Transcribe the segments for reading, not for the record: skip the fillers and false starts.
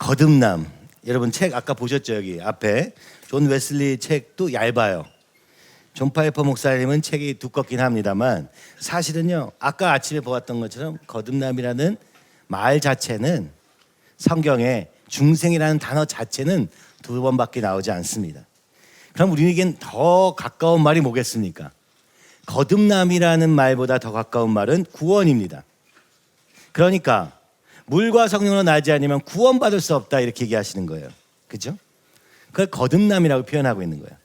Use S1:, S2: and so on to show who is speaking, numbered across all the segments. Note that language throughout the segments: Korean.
S1: 거듭남. 여러분 책 아까 보셨죠? 여기 앞에 존 웨슬리 책도 얇아요. 존 파이퍼 목사님은 책이 두껍긴 합니다만 사실은요, 아까 아침에 보았던 것처럼 거듭남이라는 말 자체는 성경에 중생이라는 단어 자체는 2번밖에 나오지 않습니다. 그럼 우리에겐 더 가까운 말이 뭐겠습니까? 거듭남이라는 말보다 더 가까운 말은 구원입니다. 그러니까 물과 성령으로 나지 않으면 구원받을 수 없다, 이렇게 얘기하시는 거예요. 그죠? 그걸 거듭남이라고 표현하고 있는 거예요.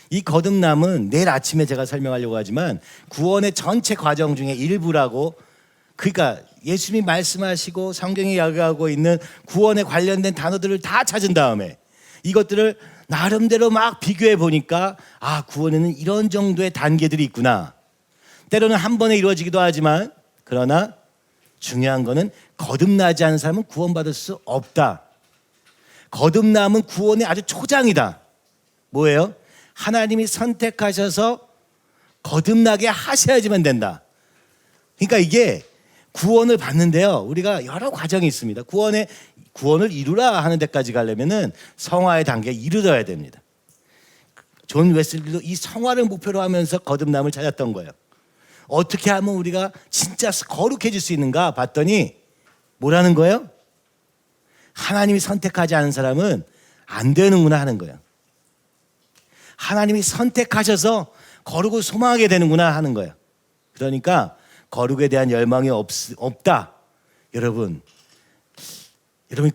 S1: 이 거듭남은 내일 아침에 제가 설명하려고 하지만 구원의 전체 과정 중에 일부라고, 그러니까 예수님이 말씀하시고 성경이 이야기하고 있는 구원에 관련된 단어들을 다 찾은 다음에 이것들을 나름대로 막 비교해 보니까 아, 구원에는 이런 정도의 단계들이 있구나. 때로는 한 번에 이루어지기도 하지만 그러나 중요한 거는 거듭나지 않은 사람은 구원받을 수 없다. 거듭남은 구원의 아주 초장이다. 뭐예요? 하나님이 선택하셔서 거듭나게 하셔야지만 된다. 그러니까 이게 구원을 받는데요, 우리가 여러 과정이 있습니다. 구원을 이루라 하는 데까지 가려면은 성화의 단계에 이르러야 됩니다. 존 웨슬리도 이 성화를 목표로 하면서 거듭남을 찾았던 거예요. 어떻게 하면 우리가 진짜 거룩해질 수 있는가 봤더니 뭐라는 거예요? 하나님이 선택하지 않은 사람은 안 되는구나 하는 거예요. 하나님이 선택하셔서 거룩을 소망하게 되는구나 하는 거예요. 그러니까 거룩에 대한 열망이 없다. 여러분이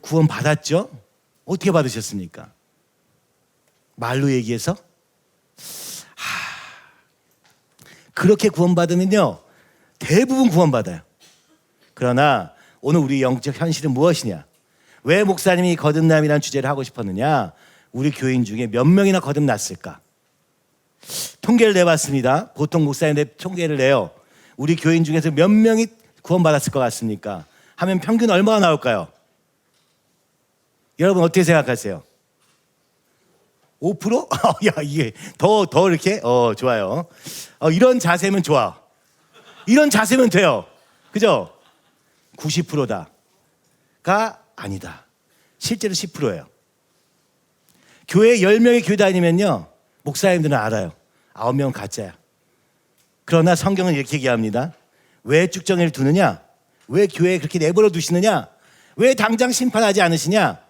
S1: 구원 받았죠? 어떻게 받으셨습니까? 말로 얘기해서? 그렇게 구원받으면요, 대부분 구원받아요. 그러나 오늘 우리 영적 현실은 무엇이냐? 왜 목사님이 거듭남이라는 주제를 하고 싶었느냐? 우리 교인 중에 몇 명이나 거듭났을까? 통계를 내봤습니다. 보통 목사님들 통계를 내요. 우리 교인 중에서 몇 명이 구원받았을 것 같습니까? 하면 평균 얼마나 나올까요? 여러분 어떻게 생각하세요? 5%? 야, 이게 더 이렇게? 좋아요. 이런 자세면 좋아. 이런 자세면 돼요. 그죠? 90%다가 아니다. 실제로 10%예요. 교회 10명의 교회 다니면요, 목사님들은 알아요. 9명은 가짜야. 그러나 성경은 이렇게 얘기합니다. 왜 쭉정이를 두느냐? 왜 교회에 그렇게 내버려 두시느냐? 왜 당장 심판하지 않으시냐?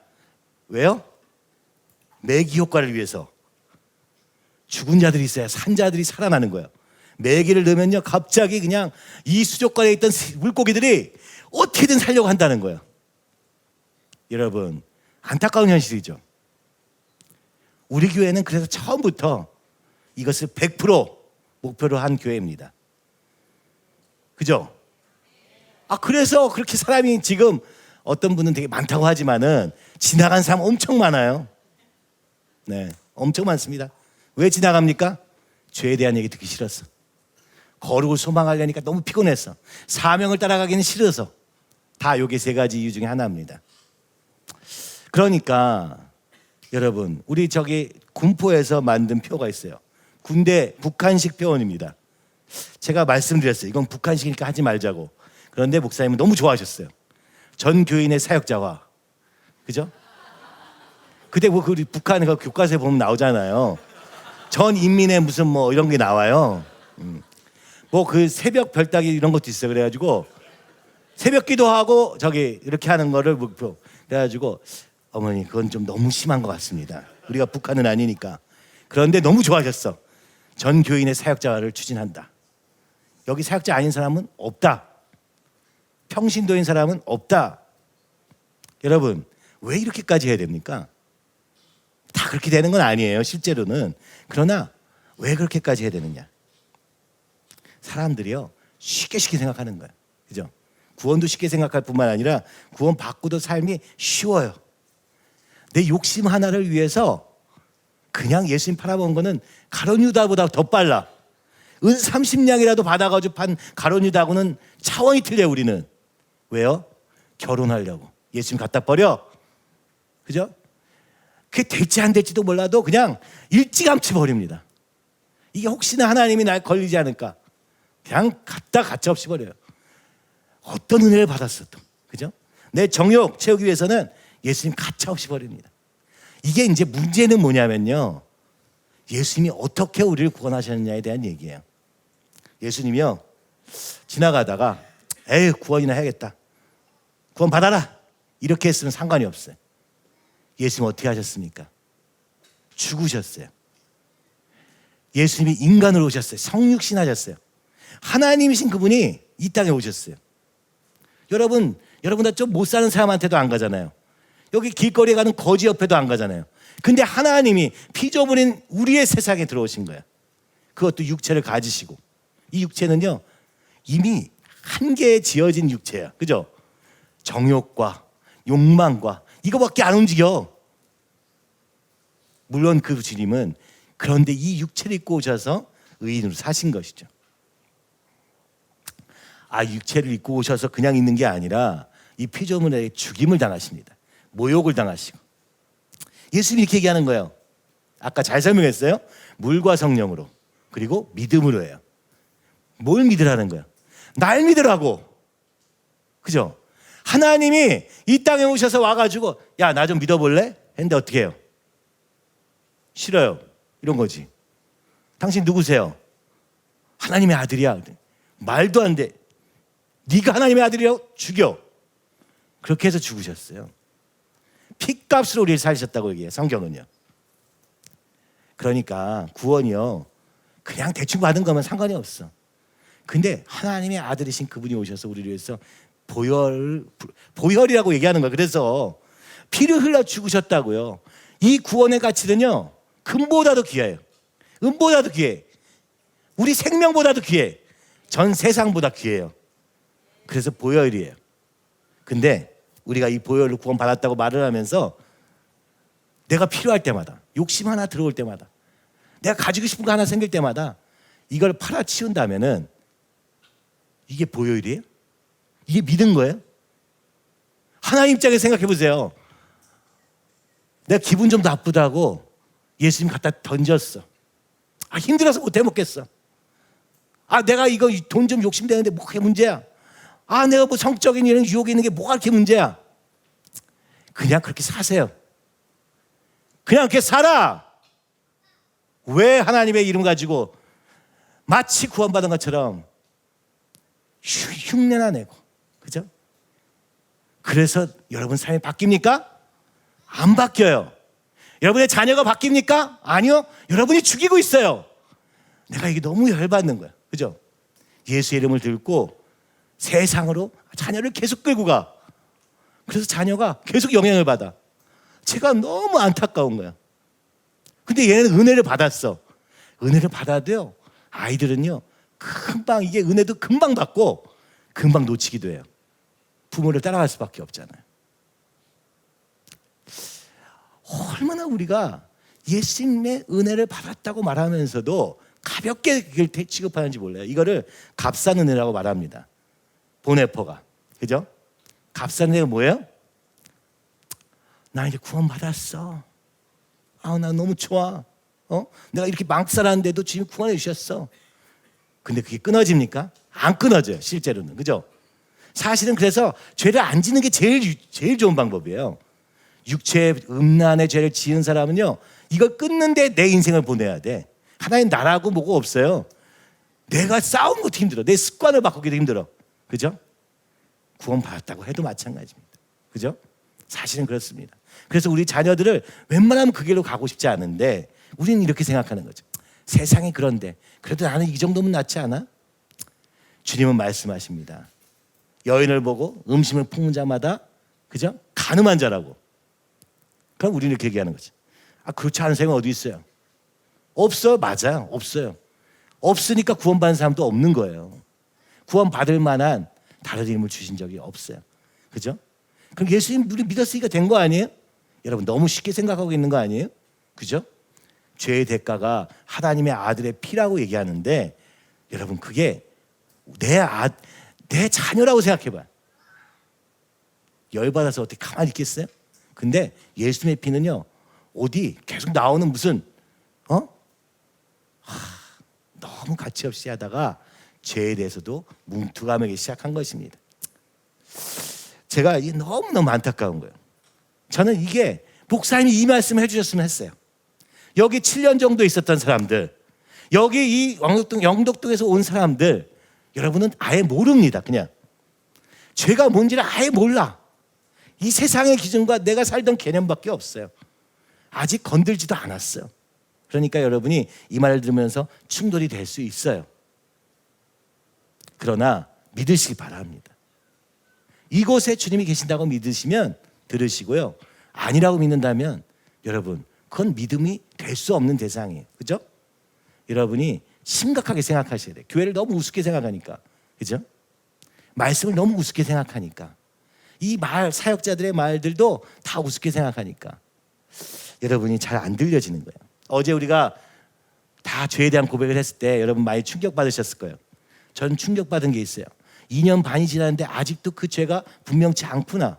S1: 왜요? 매기 효과를 위해서. 죽은 자들이 있어야 산 자들이 살아나는 거예요. 매기를 넣으면요, 갑자기 그냥 이 수족관에 있던 물고기들이 어떻게든 살려고 한다는 거예요. 여러분, 안타까운 현실이죠. 우리 교회는 그래서 처음부터 이것을 100% 목표로 한 교회입니다. 그죠? 그래서 그렇게 사람이 지금 어떤 분은 되게 많다고 하지만은 지나간 사람 엄청 많아요. 네, 엄청 많습니다. 왜 지나갑니까? 죄에 대한 얘기 듣기 싫었어. 거룩을 소망하려니까 너무 피곤했어. 사명을 따라가기는 싫어서. 다 요게 3가지 이유 중에 하나입니다. 그러니까 여러분, 우리 저기 군포에서 만든 표가 있어요. 군대 북한식 표원입니다. 제가 말씀드렸어요. 이건 북한식이니까 하지 말자고. 그런데 목사님은 너무 좋아하셨어요. 전 교인의 사역자화. 그죠? 그때 뭐 그 북한 그 교과서에 보면 나오잖아요. 전 인민의 무슨 뭐 이런 게 나와요. 뭐 그 새벽 별따기 이런 것도 있어요. 그래가지고 새벽 기도하고 저기 이렇게 하는 거를 목표. 그래가지고 어머니, 그건 좀 너무 심한 것 같습니다. 우리가 북한은 아니니까. 그런데 너무 좋아하셨어. 전 교인의 사역자화를 추진한다. 여기 사역자 아닌 사람은 없다. 평신도인 사람은 없다. 여러분, 왜 이렇게까지 해야 됩니까? 다 그렇게 되는 건 아니에요, 실제로는. 그러나 왜 그렇게까지 해야 되느냐? 사람들이요, 쉽게 생각하는 거예요. 그죠? 구원도 쉽게 생각할 뿐만 아니라 구원 받고도 삶이 쉬워요. 내 욕심 하나를 위해서 그냥 예수님 팔아먹은 거는 가룟유다보다 더 빨라. 은 30냥이라도 받아가지고 판 가룟유다하고는 차원이 틀려. 우리는 왜요? 결혼하려고. 예수님 갖다 버려. 그죠? 그게 될지 안 될지도 몰라도 그냥 일찌감치 버립니다. 이게 혹시나 하나님이 날 걸리지 않을까, 그냥 갖다 가차없이 버려요. 어떤 은혜를 받았어도. 그죠? 내 정욕 채우기 위해서는 예수님 가차없이 버립니다. 이게 이제 문제는 뭐냐면요, 예수님이 어떻게 우리를 구원하셨느냐에 대한 얘기예요. 예수님이요, 지나가다가 에이 구원이나 해야겠다, 구원 받아라, 이렇게 했으면 상관이 없어요. 예수님 어떻게 하셨습니까? 죽으셨어요. 예수님이 인간으로 오셨어요. 성육신 하셨어요. 하나님이신 그분이 이 땅에 오셨어요. 여러분 다 좀 못 사는 사람한테도 안 가잖아요. 여기 길거리에 가는 거지 옆에도 안 가잖아요. 근데 하나님이 피조물인 우리의 세상에 들어오신 거예요. 그것도 육체를 가지시고, 이 육체는요 이미 한계에 지어진 육체야, 그죠? 정욕과 욕망과 이거밖에 안 움직여. 물론 그 주님은 그런데 이 육체를 입고 오셔서 의인으로 사신 것이죠. 육체를 입고 오셔서 그냥 있는 게 아니라 이 피조물에게 죽임을 당하십니다. 모욕을 당하시고. 예수님이 이렇게 얘기하는 거예요. 아까 잘 설명했어요. 물과 성령으로, 그리고 믿음으로 해요. 뭘 믿으라는 거예요? 날 믿으라고. 그죠? 하나님이 이 땅에 오셔서 와가지고 야, 나 좀 믿어볼래? 했는데 어떻게 해요? 싫어요. 이런 거지. 당신 누구세요? 하나님의 아들이야. 말도 안 돼. 네가 하나님의 아들이라고? 죽여. 그렇게 해서 죽으셨어요. 핏값으로 우리를 살리셨다고 얘기해요, 성경은요. 그러니까 구원이요, 그냥 대충 받은 거면 상관이 없어. 근데 하나님의 아들이신 그분이 오셔서 우리를 위해서 보혈이라고 얘기하는 거예요. 그래서 피를 흘려 죽으셨다고요. 이 구원의 가치는요, 금보다도 귀해요. 은보다도 귀해. 우리 생명보다도 귀해. 전 세상보다 귀해요. 그래서 보혈이에요. 근데 우리가 이 보혈로 구원받았다고 말을 하면서 내가 필요할 때마다, 욕심 하나 들어올 때마다, 내가 가지고 싶은 거 하나 생길 때마다 이걸 팔아치운다면은 이게 보혈이에요? 이게 믿은 거예요? 하나님 입장에서 생각해 보세요. 내가 기분 좀 나쁘다고 예수님 갖다 던졌어. 힘들어서 못 해먹겠어. 내가 이거 돈 좀 욕심되는데 뭐가 그게 문제야? 내가 뭐 성적인 이런 유혹이 있는 게 뭐가 그렇게 문제야? 그냥 그렇게 사세요. 그냥 그렇게 살아. 왜 하나님의 이름 가지고 마치 구원받은 것처럼 흉내나 내고, 그죠? 그래서 여러분 삶이 바뀝니까? 안 바뀌어요. 여러분의 자녀가 바뀝니까? 아니요. 여러분이 죽이고 있어요. 내가 이게 너무 열받는 거야, 그죠? 예수의 이름을 들고 세상으로 자녀를 계속 끌고 가. 그래서 자녀가 계속 영향을 받아. 제가 너무 안타까운 거야. 근데 얘는 은혜를 받았어. 은혜를 받아도요, 아이들은요 금방, 이게 은혜도 금방 받고 금방 놓치기도 해요. 부모를 따라갈 수밖에 없잖아요. 얼마나 우리가 예수님의 은혜를 받았다고 말하면서도 가볍게 그걸 취급하는지 몰라요. 이거를 값싼 은혜라고 말합니다. 보네퍼가. 그죠? 값싼 은혜가 뭐예요? 나 이제 구원 받았어. 나 너무 좋아. 내가 이렇게 막 살았는데도 주님 구원해 주셨어. 근데 그게 끊어집니까? 안 끊어져요, 실제로는. 그죠? 사실은 그래서 죄를 안 짓는 게 제일 좋은 방법이에요. 육체의 음란의 죄를 지은 사람은요, 이걸 끊는데 내 인생을 보내야 돼. 하나님 나라고 뭐가 없어요. 내가 싸우는 것도 힘들어. 내 습관을 바꾸기도 힘들어. 그죠? 구원 받았다고 해도 마찬가지입니다. 그죠? 사실은 그렇습니다. 그래서 우리 자녀들을 웬만하면 그 길로 가고 싶지 않은데 우리는 이렇게 생각하는 거죠. 세상이 그런데 그래도 나는 이 정도면 낫지 않아? 주님은 말씀하십니다. 여인을 보고 음식을 품은 자마다, 그죠? 가늠한 자라고. 그럼 우리는 이렇게 얘기하는 거죠. 그렇지 않은 사람은 어디 있어요? 없어요. 맞아요. 없어요. 없으니까 구원받은 사람도 없는 거예요. 구원받을 만한 다른 이름을 주신 적이 없어요. 그죠? 그럼 예수님 우리 믿었으니까 된 거 아니에요? 여러분 너무 쉽게 생각하고 있는 거 아니에요? 그죠? 죄의 대가가 하나님의 아들의 피라고 얘기하는데 여러분 그게 내 자녀라고 생각해봐요. 열받아서 어떻게 가만히 있겠어요? 근데 예수님의 피는요 어디 계속 나오는 무슨 너무 가치없이 하다가 죄에 대해서도 뭉툭하게 시작한 것입니다. 제가 이게 너무너무 안타까운 거예요. 저는 이게 목사님이 이 말씀을 해주셨으면 했어요. 여기 7년 정도 있었던 사람들, 여기 이 영덕동에서 온 사람들, 여러분은 아예 모릅니다. 그냥 죄가 뭔지를 아예 몰라. 이 세상의 기준과 내가 살던 개념밖에 없어요. 아직 건들지도 않았어요. 그러니까 여러분이 이 말을 들으면서 충돌이 될 수 있어요. 그러나 믿으시기 바랍니다. 이곳에 주님이 계신다고 믿으시면 들으시고요. 아니라고 믿는다면 여러분, 그건 믿음이 될 수 없는 대상이에요. 그죠? 여러분이 심각하게 생각하셔야 돼요. 교회를 너무 우습게 생각하니까. 그죠? 말씀을 너무 우습게 생각하니까. 이 사역자들의 말들도 다 우습게 생각하니까 여러분이 잘 안 들려지는 거예요. 어제 우리가 다 죄에 대한 고백을 했을 때 여러분 많이 충격받으셨을 거예요. 전 충격받은 게 있어요. 2년 반이 지났는데 아직도 그 죄가 분명치 않구나.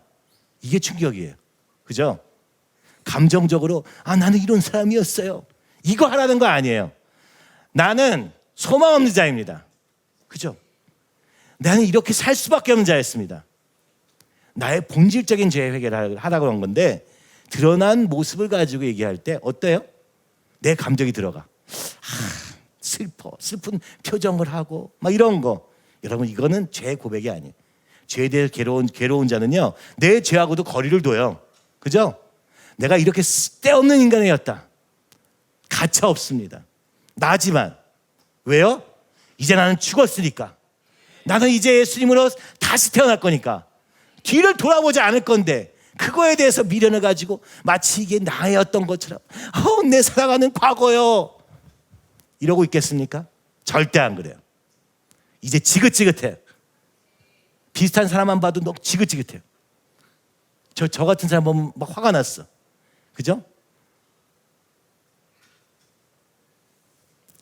S1: 이게 충격이에요. 그죠? 감정적으로 나는 이런 사람이었어요. 이거 하라는 거 아니에요. 나는 소망 없는 자입니다. 그죠? 나는 이렇게 살 수밖에 없는 자였습니다. 나의 본질적인 죄 회개를 하라고 한 건데 드러난 모습을 가지고 얘기할 때 어때요? 내 감정이 들어가. 슬픈 표정을 하고 막 이런 거. 여러분 이거는 죄 고백이 아니에요. 죄에 대해 괴로운 자는요 내 죄하고도 거리를 둬요. 그죠? 내가 이렇게 쓸데없는 인간이었다. 가차 없습니다. 나지만 왜요? 이제 나는 죽었으니까. 나는 이제 예수님으로 다시 태어날 거니까 뒤를 돌아보지 않을 건데 그거에 대해서 미련을 가지고 마치 이게 나였던 것처럼 내 사랑하는 과거요 이러고 있겠습니까? 절대 안 그래요. 이제 지긋지긋해요. 비슷한 사람만 봐도 너무 지긋지긋해요. 저 같은 사람 보면 막 화가 났어. 그죠?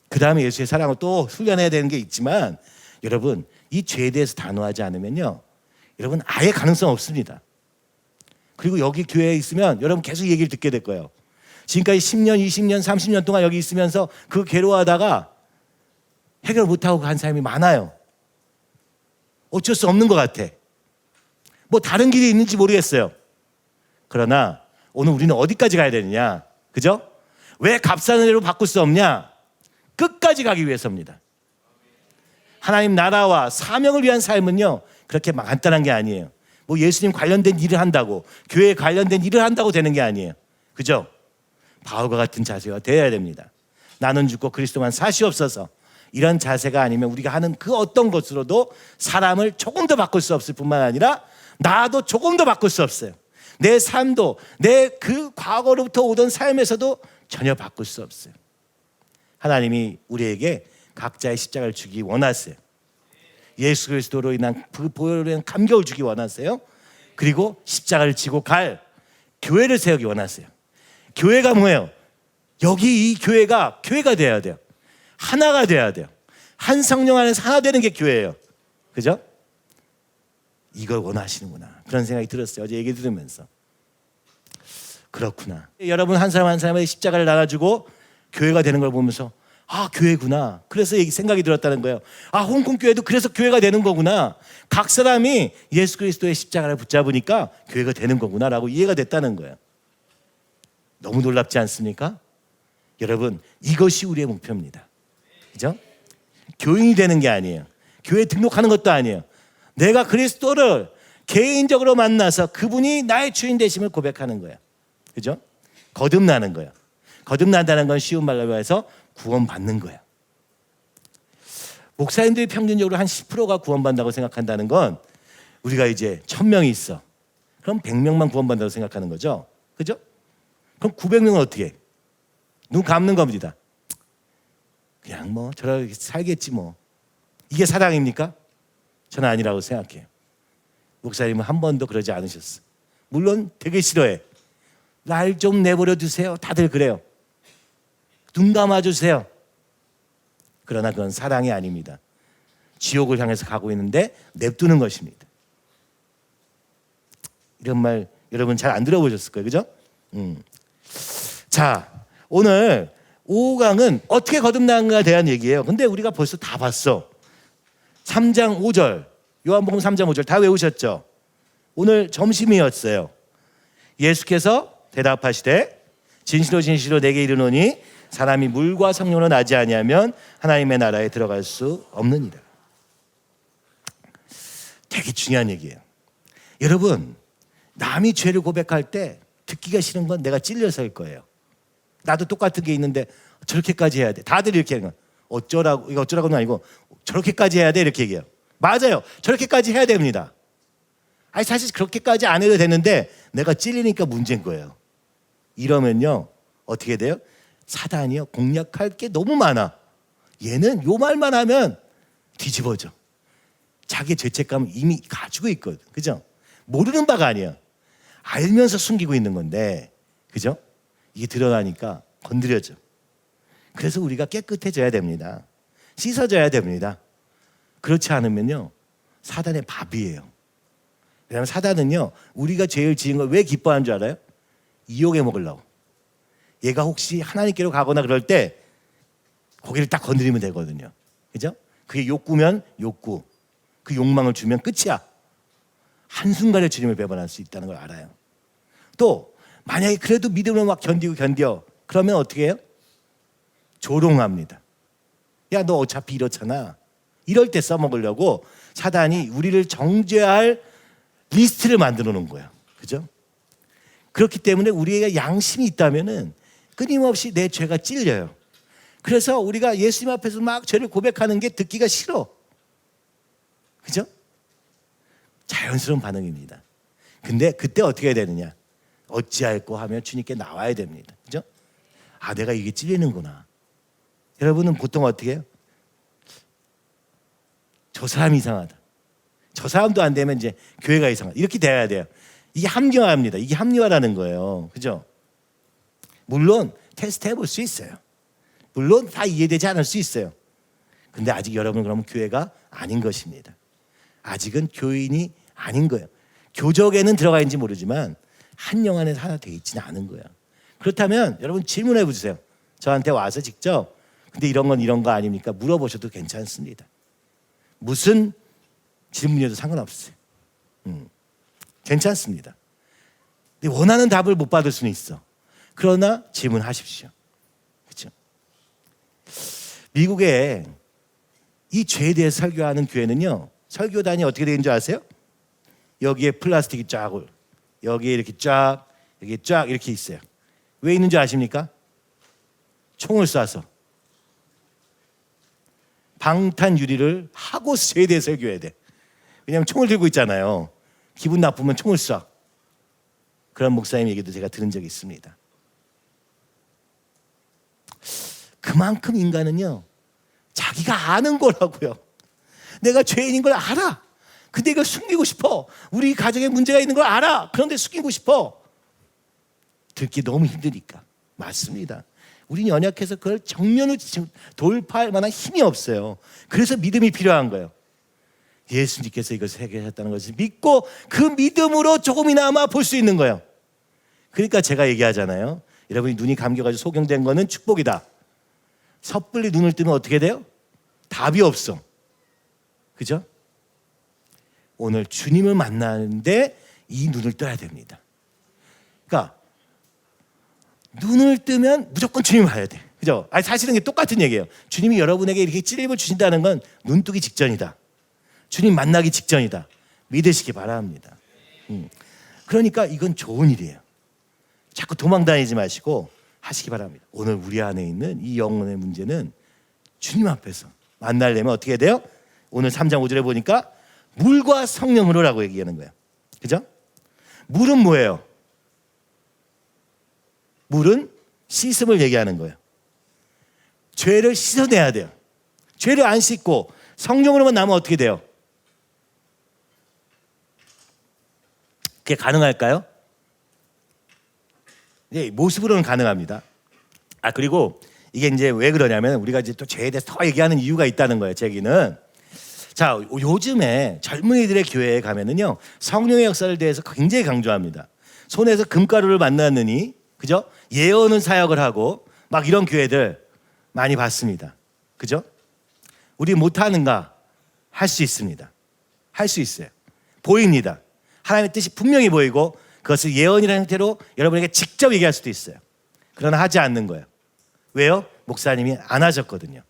S1: 그 다음에 예수의 사랑을 또 훈련해야 되는 게 있지만 여러분 이 죄에 대해서 단호하지 않으면요 여러분 아예 가능성 없습니다. 그리고 여기 교회에 있으면 여러분 계속 얘기를 듣게 될 거예요. 지금까지 10년, 20년, 30년 동안 여기 있으면서 그 괴로워하다가 해결 못하고 간 사람이 많아요. 어쩔 수 없는 것 같아. 뭐 다른 길이 있는지 모르겠어요. 그러나 오늘 우리는 어디까지 가야 되느냐? 그죠? 왜 값싸는 대로 바꿀 수 없냐? 끝까지 가기 위해서입니다. 하나님 나라와 사명을 위한 삶은요 그렇게 막 간단한 게 아니에요. 뭐 예수님 관련된 일을 한다고 교회에 관련된 일을 한다고 되는 게 아니에요. 그죠? 바울과 같은 자세가 되어야 됩니다. 나는 죽고 그리스도만 사시옵소서. 이런 자세가 아니면 우리가 하는 그 어떤 것으로도 사람을 조금 더 바꿀 수 없을 뿐만 아니라 나도 조금 더 바꿀 수 없어요. 내 삶도 내 그 과거로부터 오던 삶에서도 전혀 바꿀 수 없어요. 하나님이 우리에게 각자의 십자가를 주기 원하세요. 예수 그리스도로 인한 그 보혈로 인한 감격을 주기 원하세요. 그리고 십자가를 지고 갈 교회를 세우기 원하세요. 교회가 뭐예요? 여기 이 교회가 돼야 돼요. 하나가 돼야 돼요. 한 성령 안에서 하나 되는 게 교회예요. 그죠? 이걸 원하시는구나. 그런 생각이 들었어요. 어제 얘기 들으면서. 그렇구나. 여러분 한 사람 한 사람의 십자가를 나눠주고 교회가 되는 걸 보면서 교회구나. 그래서 생각이 들었다는 거예요. 홍콩 교회도 그래서 교회가 되는 거구나. 각 사람이 예수 그리스도의 십자가를 붙잡으니까 교회가 되는 거구나라고 이해가 됐다는 거예요. 너무 놀랍지 않습니까? 여러분 이것이 우리의 목표입니다. 그죠? 교인이 되는 게 아니에요. 교회에 등록하는 것도 아니에요. 내가 그리스도를 개인적으로 만나서 그분이 나의 주인 되심을 고백하는 거예요. 그죠? 거듭나는 거예요. 거듭난다는 건 쉬운 말로 해서 구원받는 거예요. 목사님들이 평균적으로 한 10%가 구원받는다고 생각한다는 건 우리가 이제 1000명이 있어. 그럼 100명만 구원받는다고 생각하는 거죠. 그죠? 그럼 900명은 어떻게 해? 눈 감는 겁니다. 그냥 뭐 저렇게 살겠지 뭐. 이게 사랑입니까? 저는 아니라고 생각해요. 목사님은 한 번도 그러지 않으셨어. 물론 되게 싫어해. 날 좀 내버려 두세요. 다들 그래요. 눈 감아주세요. 그러나 그건 사랑이 아닙니다. 지옥을 향해서 가고 있는데 냅두는 것입니다. 이런 말 여러분 잘 안 들어보셨을 거예요. 그죠? 자, 오늘 5강은 어떻게 거듭나는가에 대한 얘기예요. 근데 우리가 벌써 다 봤어. 3장 5절, 요한복음 3장 5절 다 외우셨죠? 오늘 점심이었어요. 예수께서 대답하시되 진실로 진실로 내게 이르노니 사람이 물과 성령으로 나지 아니하면 하나님의 나라에 들어갈 수 없느니라. 되게 중요한 얘기예요. 여러분, 남이 죄를 고백할 때 듣기가 싫은 건 내가 찔려서일 거예요. 나도 똑같은 게 있는데 저렇게까지 해야 돼. 다들 이렇게 하는 거. 어쩌라고, 이거 어쩌라고는 아니고 저렇게까지 해야 돼 이렇게 얘기해요. 맞아요. 저렇게까지 해야 됩니다. 아니 사실 그렇게까지 안 해도 되는데 내가 찔리니까 문제인 거예요. 이러면요 어떻게 돼요? 사단이요 공략할 게 너무 많아. 얘는 요 말만 하면 뒤집어져. 자기 죄책감을 이미 가지고 있거든. 그죠? 모르는 바가 아니야. 알면서 숨기고 있는 건데, 그죠? 이게 드러나니까 건드려져. 그래서 우리가 깨끗해져야 됩니다. 씻어져야 됩니다. 그렇지 않으면요 사단의 밥이에요. 왜냐하면 사단은요 우리가 죄를 지은 걸 왜 기뻐하는 줄 알아요? 이용해 먹으려고. 얘가 혹시 하나님께로 가거나 그럴 때 고개를 딱 건드리면 되거든요. 그죠? 그게 욕구면 욕구, 그 욕망을 주면 끝이야. 한순간에 주님을 배반할 수 있다는 걸 알아요. 또 만약에 그래도 믿음으로 막 견뎌 그러면 어떻게 해요? 조롱합니다. 야 너 어차피 이렇잖아. 이럴 때 써먹으려고 사단이 우리를 정죄할 리스트를 만들어 놓은 거예요. 그죠? 그렇기 때문에 우리가 양심이 있다면은 끊임없이 내 죄가 찔려요. 그래서 우리가 예수님 앞에서 막 죄를 고백하는 게 듣기가 싫어. 그죠? 자연스러운 반응입니다. 근데 그때 어떻게 해야 되느냐? 어찌할꼬 하면 주님께 나와야 됩니다. 그죠? 아, 내가 이게 찔리는구나. 여러분은 보통 어떻게 해요? 저 사람이 이상하다. 저 사람도 안 되면 이제 교회가 이상하다. 이렇게 돼야 돼요. 이게 합리화입니다. 이게 합리화라는 거예요. 그죠? 물론 테스트 해볼 수 있어요. 물론 다 이해되지 않을 수 있어요. 근데 아직 여러분은 그러면 교회가 아닌 것입니다. 아직은 교인이 아닌 거예요. 교적에는 들어가 있는지 모르지만 한 영 안에 하나 되어 있지는 않은 거예요. 그렇다면 여러분 질문해 보세요. 저한테 와서 직접 근데 이런 건 이런 거 아닙니까? 물어보셔도 괜찮습니다. 무슨 질문이어도 상관없어요. 괜찮습니다. 근데 원하는 답을 못 받을 수는 있어. 그러나 질문하십시오. 그렇죠? 미국에 이 죄에 대해 설교하는 교회는요. 설교단이 어떻게 되는 줄 아세요? 여기에 플라스틱이 쫙, 여기에 이렇게 쫙, 여기에 쫙 이렇게 있어요. 왜 있는 줄 아십니까? 총을 쏴서. 방탄 유리를 하고 죄에 대해 설교해야 돼. 왜냐하면 총을 들고 있잖아요. 기분 나쁘면 총을 쏴. 그런 목사님 얘기도 제가 들은 적이 있습니다. 그만큼 인간은요 자기가 아는 거라고요. 내가 죄인인 걸 알아. 근데 이걸 숨기고 싶어. 우리 가정에 문제가 있는 걸 알아. 그런데 숨기고 싶어. 듣기 너무 힘드니까. 맞습니다. 우린 연약해서 그걸 정면으로 돌파할 만한 힘이 없어요. 그래서 믿음이 필요한 거예요. 예수님께서 이것을 해결하셨다는 것을 믿고 그 믿음으로 조금이나마 볼 수 있는 거예요. 그러니까 제가 얘기하잖아요. 여러분이 눈이 감겨가지고 소경된 거는 축복이다. 섣불리 눈을 뜨면 어떻게 돼요? 답이 없어. 그죠? 오늘 주님을 만나는데 이 눈을 떠야 됩니다. 그러니까 눈을 뜨면 무조건 주님 봐야 돼. 그죠? 아니 사실은 이게 똑같은 얘기예요. 주님이 여러분에게 이렇게 찔림을 주신다는 건 눈 뜨기 직전이다. 주님 만나기 직전이다. 믿으시기 바랍니다. 그러니까 이건 좋은 일이에요. 자꾸 도망 다니지 마시고 하시기 바랍니다. 오늘 우리 안에 있는 이 영혼의 문제는 주님 앞에서 만나려면 어떻게 돼요? 오늘 3장 5절에 보니까 물과 성령으로라고 얘기하는 거예요. 그죠? 물은 뭐예요? 물은 씻음을 얘기하는 거예요. 죄를 씻어내야 돼요. 죄를 안 씻고 성령으로만 나면 어떻게 돼요? 그게 가능할까요? 네, 모습으로는 가능합니다. 아 그리고 이게 이제 왜 그러냐면 우리가 이제 또 죄에 대해서 더 얘기하는 이유가 있다는 거예요. 제 얘기는 자 요즘에 젊은이들의 교회에 가면은요 성령의 역사를 대해서 굉장히 강조합니다. 손에서 금가루를 만났느니 그죠? 예언은 사역을 하고 막 이런 교회들 많이 봤습니다. 그죠? 우리 못하는가? 할 수 있습니다. 할 수 있어요. 보입니다. 하나님의 뜻이 분명히 보이고 그것을 예언이라는 형태로 여러분에게 직접 얘기할 수도 있어요. 그러나 하지 않는 거예요. 왜요? 목사님이 안 하셨거든요.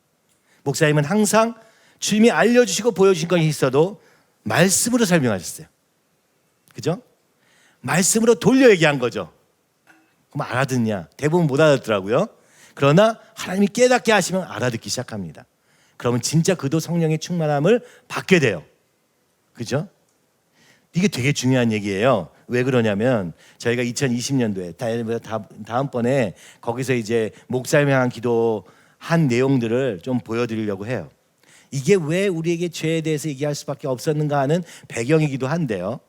S1: 목사님은 항상 주님이 알려주시고 보여주신 것이 있어도 말씀으로 설명하셨어요. 그죠? 말씀으로 돌려 얘기한 거죠. 그럼 알아듣냐? 대부분 못 알아듣더라고요. 그러나 하나님이 깨닫게 하시면 알아듣기 시작합니다. 그러면 진짜 그도 성령의 충만함을 받게 돼요. 그죠? 이게 되게 중요한 얘기예요. 왜 그러냐면 저희가 2020년도에 다음번에 거기서 이제 목사님 향한 기도한 내용들을 좀 보여드리려고 해요. 이게 왜 우리에게 죄에 대해서 얘기할 수밖에 없었는가 하는 배경이기도 한데요.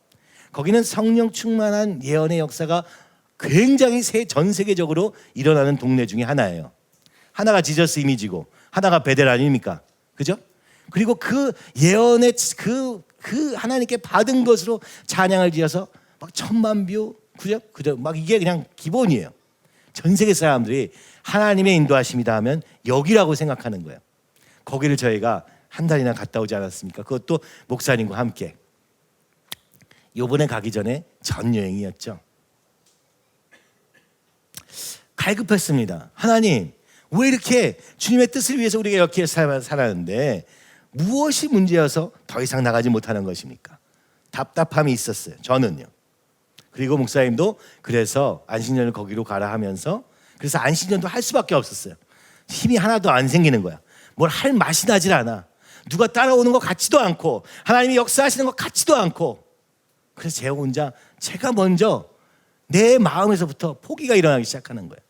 S1: 거기는 성령 충만한 예언의 역사가 굉장히 전 세계적으로 일어나는 동네 중에 하나예요. 하나가 지저스 이미지고 하나가 베델 아닙니까? 그죠? 그리고 그 예언의 그 하나님께 받은 것으로 찬양을 지어서 막 1000만 뷰, 그죠? 막 이게 그냥 기본이에요. 전 세계 사람들이 하나님의 인도하심이다 하면 여기라고 생각하는 거예요. 거기를 저희가 한 달이나 갔다 오지 않았습니까? 그것도 목사님과 함께. 요번에 가기 전에 전 여행이었죠. 갈급했습니다. 하나님, 왜 이렇게 주님의 뜻을 위해서 우리가 이렇게 살았는데 무엇이 문제여서 더 이상 나가지 못하는 것입니까? 답답함이 있었어요. 저는요. 그리고 목사님도 그래서 안식년을 거기로 가라 하면서 그래서 안식년도 할 수밖에 없었어요. 힘이 하나도 안 생기는 거야. 뭘 할 맛이 나질 않아. 누가 따라오는 것 같지도 않고 하나님이 역사하시는 것 같지도 않고 그래서 제가 먼저 내 마음에서부터 포기가 일어나기 시작하는 거예요.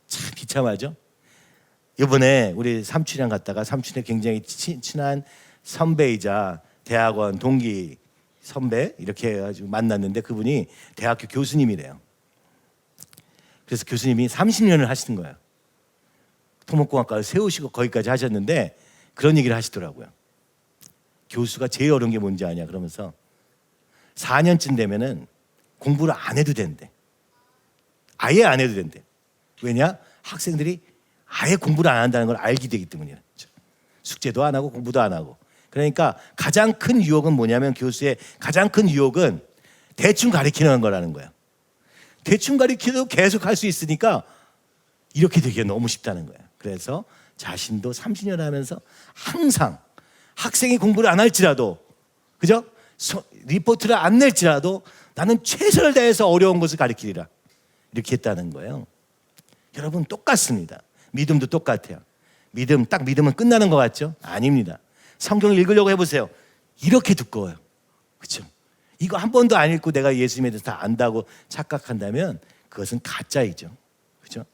S1: 참 비참하죠? 이번에 우리 삼촌이랑 갔다가 삼촌의 굉장히 친한 선배이자 대학원 동기 선배 이렇게 해가지고 만났는데 그분이 대학교 교수님이래요. 그래서 교수님이 30년을 하시는 거예요. 토목공학과를 세우시고 거기까지 하셨는데 그런 얘기를 하시더라고요. 교수가 제일 어려운 게 뭔지 아냐 그러면서 4년쯤 되면은 공부를 안 해도 된대. 아예 안 해도 된대. 왜냐? 학생들이 아예 공부를 안 한다는 걸 알게 되기 때문이에요. 숙제도 안 하고 공부도 안 하고. 그러니까 가장 큰 유혹은 뭐냐면 교수의 가장 큰 유혹은 대충 가르치는 거라는 거예요. 대충 가르쳐도 계속 할 수 있으니까 이렇게 되기가 너무 쉽다는 거예요. 그래서 자신도 30년 하면서 항상 학생이 공부를 안 할지라도 그죠? 리포트를 안 낼지라도 나는 최선을 다해서 어려운 것을 가르치리라 이렇게 했다는 거예요. 여러분 똑같습니다. 믿음도 똑같아요. 믿음은 끝나는 것 같죠? 아닙니다. 성경을 읽으려고 해보세요. 이렇게 두꺼워요. 그렇죠? 이거 한 번도 안 읽고 내가 예수님에 대해서 다 안다고 착각한다면 그것은 가짜이죠. 그렇죠?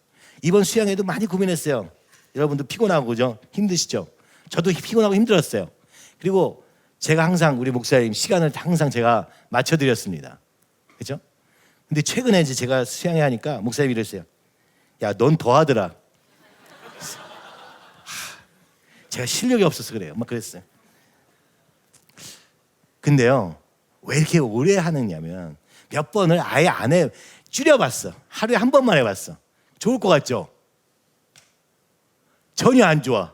S1: 이번 수양에도 많이 고민했어요. 여러분도 피곤하고 그죠? 힘드시죠? 저도 피곤하고 힘들었어요. 그리고 제가 항상 우리 목사님 시간을 항상 제가 맞춰드렸습니다. 그렇죠? 근데 최근에 이제 제가 수양회 하니까 목사님이 이랬어요. 야, 넌 더 하더라. 제가 실력이 없어서 그래요. 막 그랬어요. 근데요, 왜 이렇게 오래 하느냐면 몇 번을 아예 안 해 줄여봤어. 하루에 한 번만 해봤어. 좋을 것 같죠? 전혀 안 좋아.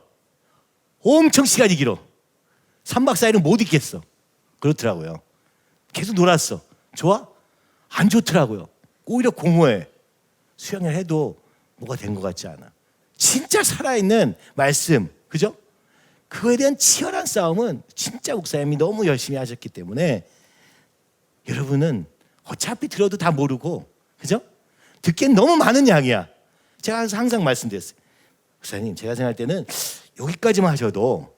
S1: 엄청 시간이 길어. 3박 4일은 못 있겠어. 그렇더라고요. 계속 놀았어. 좋아? 안 좋더라고요. 오히려 공허해. 수양을 해도 뭐가 된 것 같지 않아. 진짜 살아있는 말씀, 그죠? 그거에 대한 치열한 싸움은 진짜 목사님이 너무 열심히 하셨기 때문에 여러분은 어차피 들어도 다 모르고, 그죠? 듣기엔 너무 많은 양이야. 제가 항상 말씀드렸어요. 목사님, 제가 생각할 때는 여기까지만 하셔도,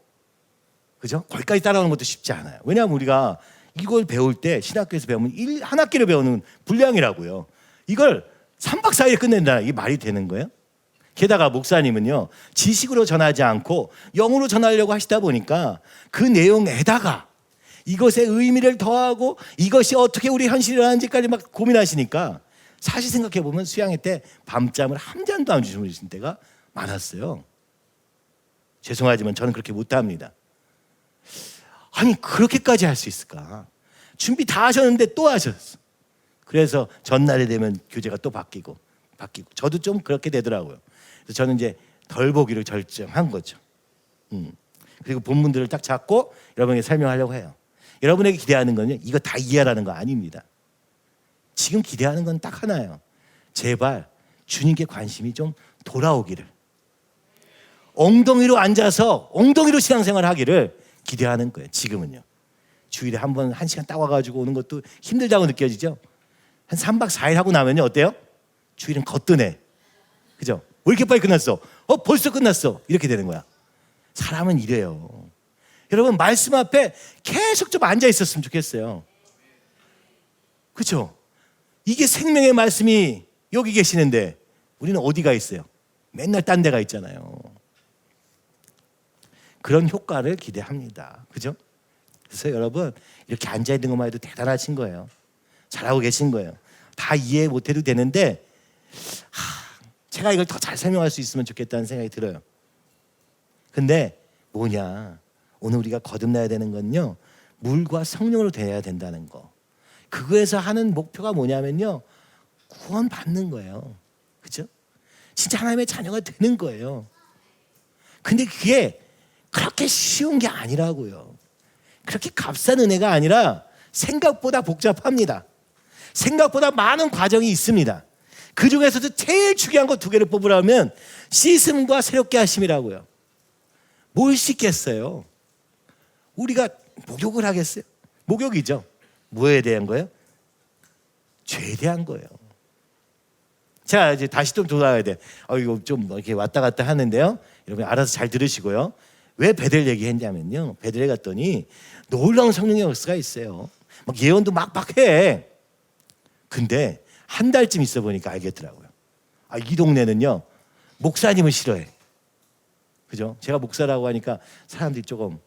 S1: 그죠? 거기까지 따라오는 것도 쉽지 않아요. 왜냐하면 우리가 이걸 배울 때 신학교에서 배우면 한 학기를 배우는 분량이라고요. 이걸 3박 4일에 끝낸다. 이게 말이 되는 거예요? 게다가 목사님은요, 지식으로 전하지 않고 영으로 전하려고 하시다 보니까 그 내용에다가 이것의 의미를 더하고 이것이 어떻게 우리 현실에 일어나는지까지 막 고민하시니까 사실 생각해보면 수양회 때 밤잠을 한 잔도 안 주무신 때가 많았어요. 죄송하지만 저는 그렇게 못합니다. 아니 그렇게까지 할 수 있을까? 준비 다 하셨는데 또 하셨어. 그래서 전날에 되면 교재가 또 바뀌고 저도 좀 그렇게 되더라고요. 그래서 저는 이제 덜 보기로 결정한 거죠. 그리고 본문들을 딱 잡고 여러분에게 설명하려고 해요. 여러분에게 기대하는 건요, 이거 다 이해하라는 거 아닙니다. 지금 기대하는 건 딱 하나예요. 제발 주님께 관심이 좀 돌아오기를, 엉덩이로 앉아서 엉덩이로 신앙생활 하기를 기대하는 거예요. 지금은요. 주일에 한 번 1시간 딱 와가지고 오는 것도 힘들다고 느껴지죠. 한 3박 4일 하고 나면요 어때요? 주일은 거뜬해. 그죠? 왜 이렇게 빨리 끝났어? 벌써 끝났어. 이렇게 되는 거야. 사람은 이래요. 여러분, 말씀 앞에 계속 좀 앉아 있었으면 좋겠어요. 그렇죠? 이게 생명의 말씀이 여기 계시는데 우리는 어디가 있어요? 맨날 딴 데가 있잖아요. 그런 효과를 기대합니다. 그죠? 그래서 여러분, 이렇게 앉아 있는 것만 해도 대단하신 거예요. 잘하고 계신 거예요. 다 이해 못해도 되는데 제가 이걸 더 잘 설명할 수 있으면 좋겠다는 생각이 들어요. 근데 뭐냐, 오늘 우리가 거듭나야 되는 건요, 물과 성령으로 돼야 된다는 거. 그거에서 하는 목표가 뭐냐면요, 구원 받는 거예요. 그죠? 진짜 하나님의 자녀가 되는 거예요. 근데 그게 그렇게 쉬운 게 아니라고요. 그렇게 값싼 은혜가 아니라 생각보다 복잡합니다. 생각보다 많은 과정이 있습니다. 그 중에서도 제일 중요한 거 2개를 뽑으라면 씻음과 새롭게 하심이라고요. 뭘 씻겠어요? 우리가 목욕을 하겠어요? 목욕이죠. 뭐에 대한 거예요? 죄에 대한 거예요. 자, 이제 다시 좀 돌아와야 돼. 이거 좀 이렇게 왔다 갔다 하는데요. 여러분 알아서 잘 들으시고요. 왜 베델 얘기했냐면요, 베델에 갔더니 놀라운 성령의 역사가 있어요. 막 예언도 막 해. 근데 한 달쯤 있어 보니까 알겠더라고요. 이 동네는요 목사님을 싫어해. 그죠? 제가 목사라고 하니까 사람들이 조금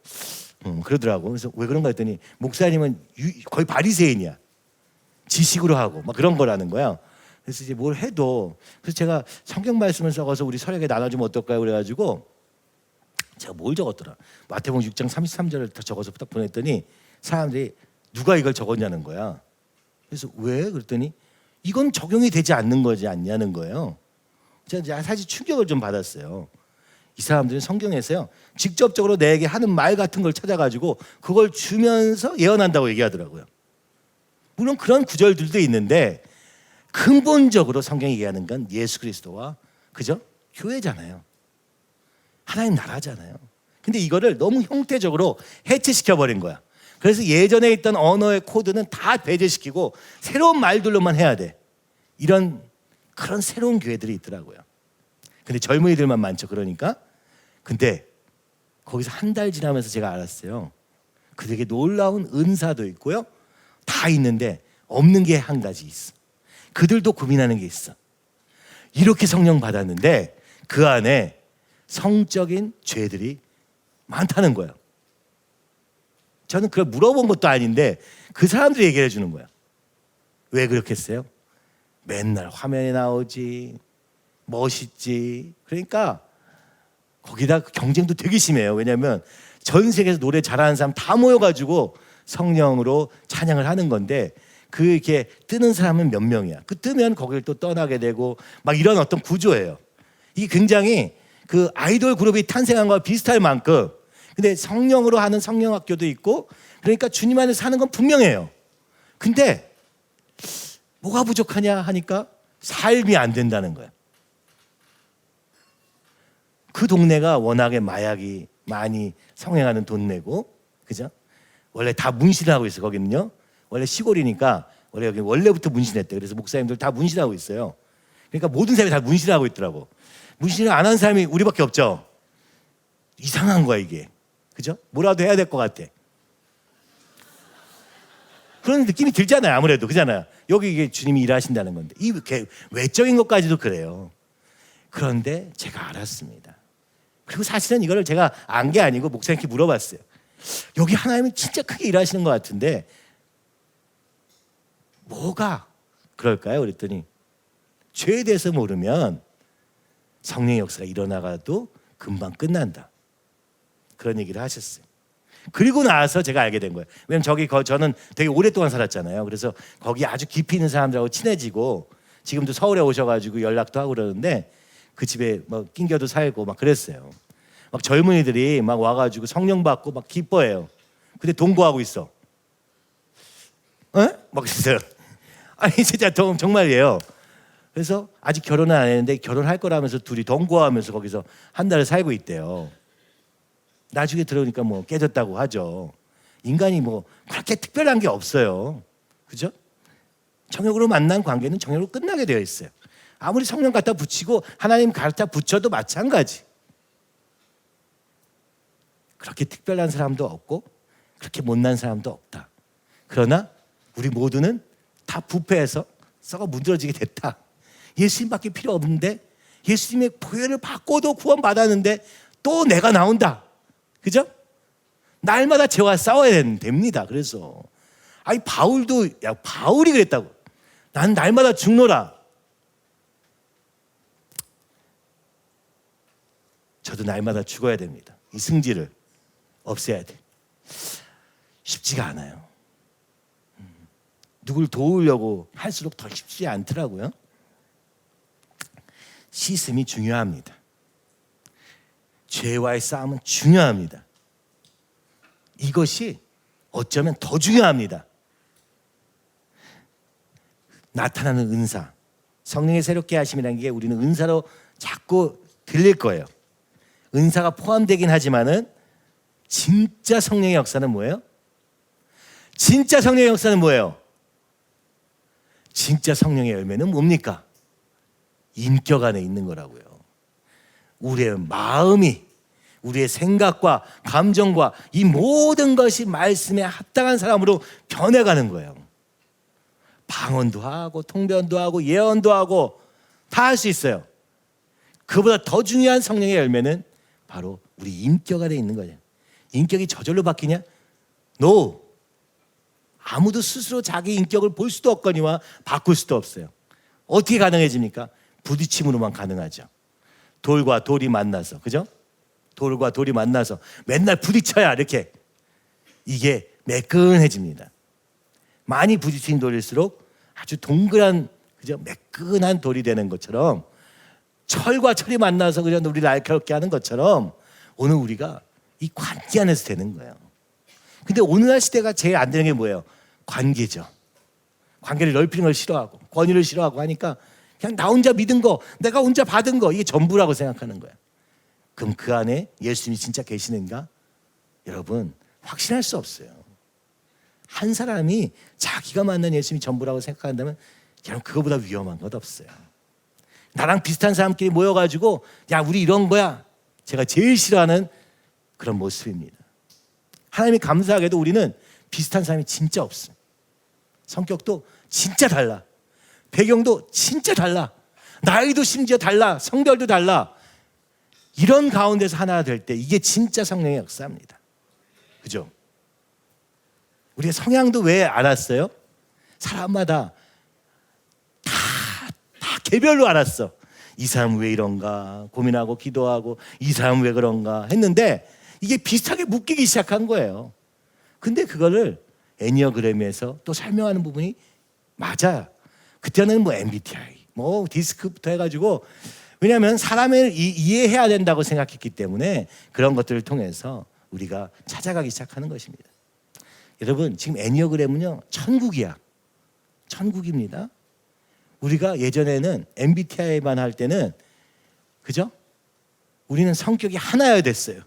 S1: 그러더라고. 그래서 왜 그런가 했더니 목사님은 거의 바리새인이야. 지식으로 하고 막 그런 거라는 거야. 그래서 이제 뭘 해도, 그래서 제가 성경 말씀을 적어서 우리 서력에 나눠주면 어떨까요? 그래가지고 제가 뭘 적었더라, 마태복음 6장 33절을 다 적어서 딱 보냈더니 사람들이 누가 이걸 적었냐는 거야. 그래서 왜? 그랬더니 이건 적용이 되지 않는 거지 않냐는 거예요. 제가 사실 충격을 좀 받았어요. 이 사람들은 성경에서요 직접적으로 내게 하는 말 같은 걸 찾아가지고 그걸 주면서 예언한다고 얘기하더라고요. 물론 그런 구절들도 있는데 근본적으로 성경이 얘기하는 건 예수 그리스도와, 그죠? 교회잖아요. 하나님 나라잖아요. 근데 이거를 너무 형태적으로 해체시켜버린 거야. 그래서 예전에 있던 언어의 코드는 다 배제시키고 새로운 말들로만 해야 돼. 이런 그런 새로운 교회들이 있더라고요. 근데 젊은이들만 많죠. 그러니까. 근데 거기서 한 달 지나면서 제가 알았어요. 그들에게 놀라운 은사도 있고요. 다 있는데 없는 게 한 가지 있어. 그들도 고민하는 게 있어. 이렇게 성령 받았는데 그 안에 성적인 죄들이 많다는 거예요. 저는 그걸 물어본 것도 아닌데 그 사람들이 얘기해 주는 거야. 왜 그렇겠어요? 맨날 화면에 나오지, 멋있지. 그러니까 거기다 경쟁도 되게 심해요. 왜냐하면 전 세계에서 노래 잘하는 사람 다 모여가지고 성령으로 찬양을 하는 건데, 그 이렇게 뜨는 사람은 몇 명이야. 그 뜨면 거기를 또 떠나게 되고 막 이런 어떤 구조예요. 이게 굉장히 그 아이돌 그룹이 탄생한 거와 비슷할 만큼, 근데 성령으로 하는 성령학교도 있고, 그러니까 주님 안에 사는 건 분명해요. 근데 뭐가 부족하냐 하니까 삶이 안 된다는 거예요. 그 동네가 워낙에 마약이 많이 성행하는 동네고, 그죠? 원래 다 문신을 하고 있어요. 거기는요. 원래 시골이니까 원래 여기 원래부터 문신했대. 그래서 목사님들 다 문신하고 있어요. 그러니까 모든 사람이 다 문신을 하고 있더라고. 문신을 안 하는 사람이 우리밖에 없죠. 이상한 거야 이게. 그죠? 뭐라도 해야 될 것 같아. 그런 느낌이 들잖아요. 아무래도. 그잖아요. 여기 이게 주님이 일하신다는 건데. 이 외적인 것까지도 그래요. 그런데 제가 알았습니다. 그리고 사실은 이거를 제가 안 게 아니고 목사님께 물어봤어요. 여기 하나님은 진짜 크게 일하시는 것 같은데 뭐가 그럴까요? 그랬더니 죄에 대해서 모르면 성령의 역사가 일어나가도 금방 끝난다. 그런 얘기를 하셨어요. 그리고 나서 제가 알게 된 거예요. 왜냐면 저는 되게 오랫동안 살았잖아요. 그래서 거기 아주 깊이 있는 사람들하고 친해지고 지금도 서울에 오셔가지고 연락도 하고 그러는데 그 집에 막 낑겨도 살고 막 그랬어요. 막 젊은이들이 막 와가지고 성령 받고 막 기뻐해요. 근데 동거하고 있어. 막 그랬어요. 아니 진짜 정말이에요. 그래서 아직 결혼은 안 했는데 결혼할 거라면서 둘이 동거하면서 거기서 한 달을 살고 있대요. 나중에 들어오니까 뭐 깨졌다고 하죠. 인간이 뭐 그렇게 특별한 게 없어요. 그죠? 정욕으로 만난 관계는 정욕으로 끝나게 되어 있어요. 아무리 성령 갖다 붙이고 하나님 갖다 붙여도 마찬가지. 그렇게 특별한 사람도 없고 그렇게 못난 사람도 없다. 그러나 우리 모두는 다 부패해서 썩어 문드러지게 됐다. 예수님밖에 필요 없는데 예수님의 보혈을 받고도 구원받았는데 또 내가 나온다. 그죠? 날마다 죄와 싸워야 됩니다. 그래서 아니 바울이 그랬다고. 난 날마다 죽노라. 저도 날마다 죽어야 됩니다. 이 승질을 없애야 돼. 쉽지가 않아요. 누굴 도우려고 할수록 더 쉽지 않더라고요. 씻음이 중요합니다. 죄와의 싸움은 중요합니다. 이것이 어쩌면 더 중요합니다. 나타나는 은사, 성령의 새롭게 하심이라는 게 우리는 은사로 자꾸 들릴 거예요. 은사가 포함되긴 하지만은 진짜 성령의 역사는 뭐예요? 진짜 성령의 역사는 뭐예요? 진짜 성령의 열매는 뭡니까? 인격 안에 있는 거라고요. 우리의 마음이, 우리의 생각과 감정과 이 모든 것이 말씀에 합당한 사람으로 변해가는 거예요. 방언도 하고 통변도 하고 예언도 하고 다 할 수 있어요. 그보다 더 중요한 성령의 열매는 바로 우리 인격 안에 있는 거예요. 인격이 저절로 바뀌냐? No. 아무도 스스로 자기 인격을 볼 수도 없거니와 바꿀 수도 없어요. 어떻게 가능해집니까? 부딪힘으로만 가능하죠. 돌과 돌이 만나서, 그죠? 돌과 돌이 만나서 맨날 부딪혀야 이렇게 이게 매끈해집니다. 많이 부딪힌 돌일수록 아주 동그란, 그죠? 매끈한 돌이 되는 것처럼 철과 철이 만나서 그냥 우리를 날카롭게 하는 것처럼 오늘 우리가 이 관계 안에서 되는 거예요. 근데 오늘날 시대가 제일 안 되는 게 뭐예요? 관계죠. 관계를 넓히는 걸 싫어하고 권위를 싫어하고 하니까 그냥 나 혼자 믿은 거, 내가 혼자 받은 거 이게 전부라고 생각하는 거예요. 그럼 그 안에 예수님이 진짜 계시는가? 여러분 확신할 수 없어요. 한 사람이 자기가 만난 예수님이 전부라고 생각한다면 여러분 그거보다 위험한 것 없어요. 나랑 비슷한 사람끼리 모여가지고 야 우리 이런 거야. 제가 제일 싫어하는 그런 모습입니다. 하나님이 감사하게도 우리는 비슷한 사람이 진짜 없어요. 성격도 진짜 달라. 배경도 진짜 달라. 나이도 심지어 달라. 성별도 달라. 이런 가운데서 하나가 될 때 이게 진짜 성령의 역사입니다. 그죠? 우리가 성향도 왜 알았어요? 사람마다 다 개별로 알았어. 이 사람 왜 이런가 고민하고 기도하고 이 사람 왜 그런가 했는데 이게 비슷하게 묶이기 시작한 거예요. 근데 그거를 애니어그램에서 또 설명하는 부분이 맞아요. 그때는 뭐 MBTI, 뭐 디스크부터 해가지고 왜냐하면 사람을 이해해야 된다고 생각했기 때문에 그런 것들을 통해서 우리가 찾아가기 시작하는 것입니다. 여러분 지금 애니어그램은요 천국이야. 천국입니다. 우리가 예전에는 MBTI만 할 때는 그죠? 우리는 성격이 하나여야 됐어요.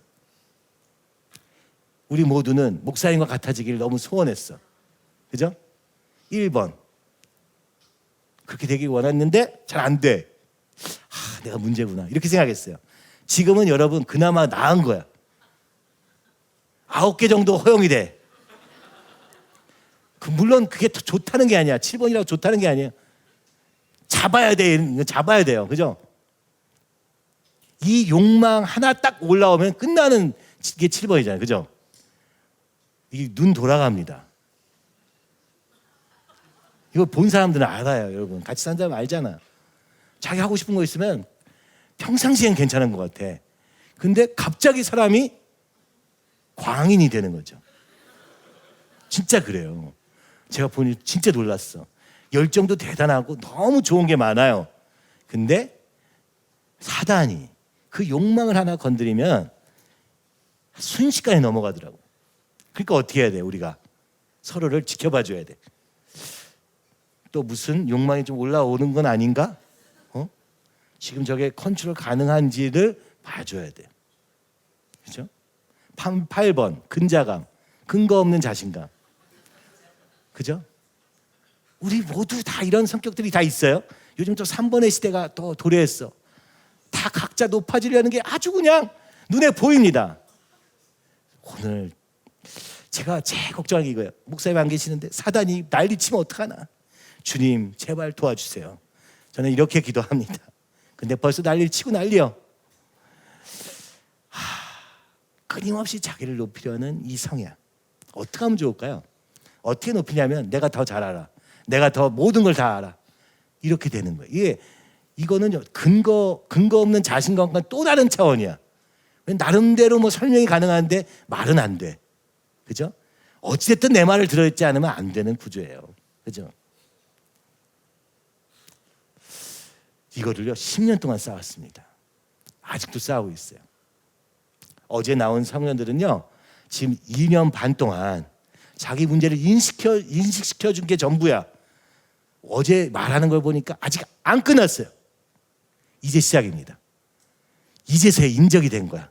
S1: 우리 모두는 목사님과 같아지기를 너무 소원했어. 그죠? 1번. 그렇게 되길 원했는데 잘 안 돼. 내가 문제구나. 이렇게 생각했어요. 지금은 여러분 그나마 나은 거야. 9개 정도 허용이 돼. 물론 그게 더 좋다는 게 아니야. 7번이라고 좋다는 게 아니에요. 잡아야 돼. 잡아야 돼요. 그죠? 이 욕망 하나 딱 올라오면 끝나는 게 7번이잖아요. 그죠? 이게 눈 돌아갑니다. 이거 본 사람들은 알아요. 여러분 같이 산 사람 알잖아. 자기 하고 싶은 거 있으면 평상시엔 괜찮은 것 같아. 근데 갑자기 사람이 광인이 되는 거죠. 진짜 그래요. 제가 보니 진짜 놀랐어. 열정도 대단하고 너무 좋은 게 많아요. 근데 사단이 그 욕망을 하나 건드리면 순식간에 넘어가더라고. 그러니까 어떻게 해야 돼? 우리가 서로를 지켜봐 줘야 돼. 또 무슨 욕망이 좀 올라오는 건 아닌가? 지금 저게 컨트롤 가능한지를 봐줘야 돼요. 그죠? 8번 근자감, 근거 없는 자신감. 그죠? 우리 모두 다 이런 성격들이 다 있어요. 요즘 또 3번의 시대가 또 도래했어. 다 각자 높아지려는 게 아주 그냥 눈에 보입니다. 오늘 제가 제일 걱정하는 게 이거예요. 목사님 안 계시는데 사단이 난리치면 어떡하나. 주님 제발 도와주세요. 저는 이렇게 기도합니다. 근데 벌써 난리를 치고 난리요. 끊임없이 자기를 높이려는 이 성향. 어떻게 하면 좋을까요? 어떻게 높이냐면 내가 더 잘 알아. 내가 더 모든 걸 다 알아. 이렇게 되는 거예요. 이거는 근거 없는 자신감과 또 다른 차원이야. 나름대로 뭐 설명이 가능한데 말은 안 돼. 그죠? 어찌됐든 내 말을 들어있지 않으면 안 되는 구조예요. 그죠? 이거를요 10년 동안 쌓았습니다. 아직도 싸우고 있어요. 어제 나온 청년들은요 지금 2년 반 동안 자기 문제를 인식시켜 준 게 전부야. 어제 말하는 걸 보니까 아직 안 끝났어요. 이제 시작입니다. 이제서야 인정이 된 거야.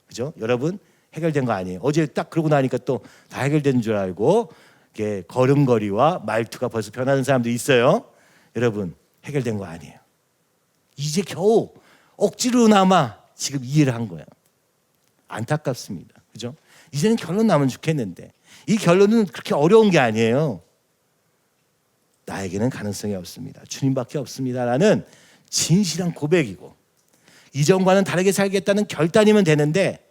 S1: 그죠? 여러분 해결된 거 아니에요. 어제 딱 그러고 나니까 또 다 해결된 줄 알고 이게 걸음걸이와 말투가 벌써 변하는 사람도 있어요. 여러분 해결된 거 아니에요. 이제 겨우 억지로나마 지금 이해를 한 거예요. 안타깝습니다. 그죠? 이제는 결론 나면 좋겠는데 이 결론은 그렇게 어려운 게 아니에요. 나에게는 가능성이 없습니다. 주님밖에 없습니다라는 진실한 고백이고 이전과는 다르게 살겠다는 결단이면 되는데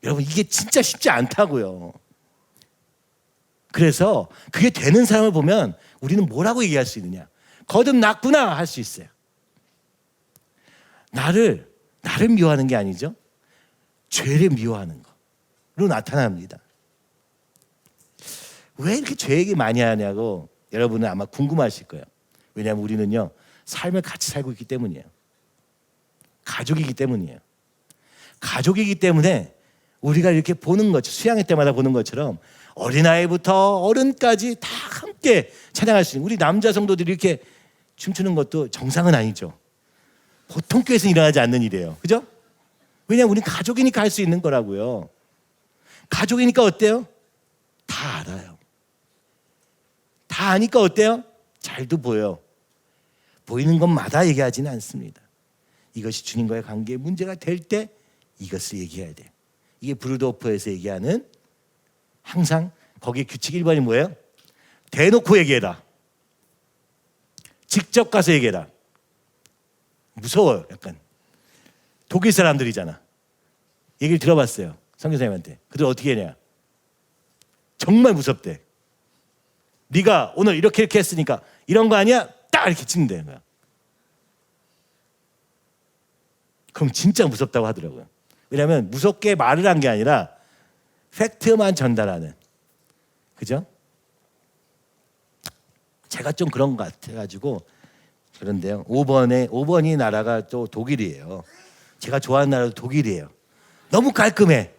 S1: 여러분 이게 진짜 쉽지 않다고요. 그래서 그게 되는 사람을 보면 우리는 뭐라고 얘기할 수 있느냐. 거듭났구나 할 수 있어요. 나를 미워하는 게 아니죠. 죄를 미워하는 거로 나타납니다. 왜 이렇게 죄 얘기 많이 하냐고 여러분은 아마 궁금하실 거예요. 왜냐하면 우리는요 삶을 같이 살고 있기 때문이에요. 가족이기 때문이에요. 가족이기 때문에 우리가 이렇게 보는 거죠. 수양회 때마다 보는 것처럼 어린아이부터 어른까지 다 함께 찬양할 수 있는 우리 남자 성도들이 이렇게 춤추는 것도 정상은 아니죠. 보통 교회에서는 일어나지 않는 일이에요. 그죠? 왜냐하면 우리는 가족이니까 할 수 있는 거라고요. 가족이니까 어때요? 다 알아요. 다 아니까 어때요? 잘도 보여요. 보이는 것마다 얘기하지는 않습니다. 이것이 주님과의 관계에 문제가 될 때 이것을 얘기해야 돼요. 이게 브루도퍼에서 얘기하는 항상 거기 규칙 1번이 뭐예요? 대놓고 얘기해라. 직접 가서 얘기해라. 무서워요. 약간 독일 사람들이잖아. 얘기를 들어봤어요. 선교사님한테. 그들 어떻게 했냐. 정말 무섭대. 네가 오늘 이렇게 했으니까 이런 거 아니야? 딱 이렇게 찍는다는 거야. 그럼 진짜 무섭다고 하더라고요. 왜냐하면 무섭게 말을 한 게 아니라 팩트만 전달하는. 그죠? 제가 좀 그런 것 같아가지고 그런데요. 5번이 나라가 또 독일이에요. 제가 좋아하는 나라도 독일이에요. 너무 깔끔해.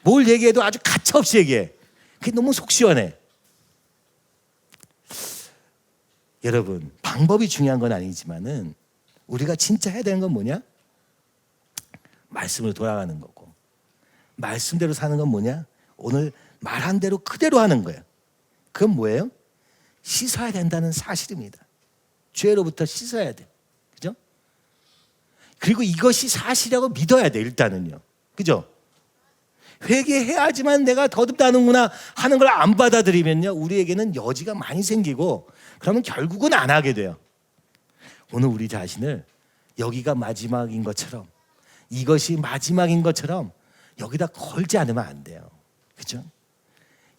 S1: 뭘 얘기해도 아주 가차없이 얘기해. 그게 너무 속 시원해. 여러분 방법이 중요한 건 아니지만은 우리가 진짜 해야 되는 건 뭐냐? 말씀으로 돌아가는 거고 말씀대로 사는 건 뭐냐? 오늘 말한 대로 그대로 하는 거예요. 그건 뭐예요? 씻어야 된다는 사실입니다. 죄로부터 씻어야 돼. 그죠? 그리고 이것이 사실이라고 믿어야 돼. 일단은요. 그죠? 회개해야지만 내가 거듭나는구나 하는 걸 안 받아들이면요 우리에게는 여지가 많이 생기고 그러면 결국은 안 하게 돼요. 오늘 우리 자신을 여기가 마지막인 것처럼 이것이 마지막인 것처럼 여기다 걸지 않으면 안 돼요. 그죠?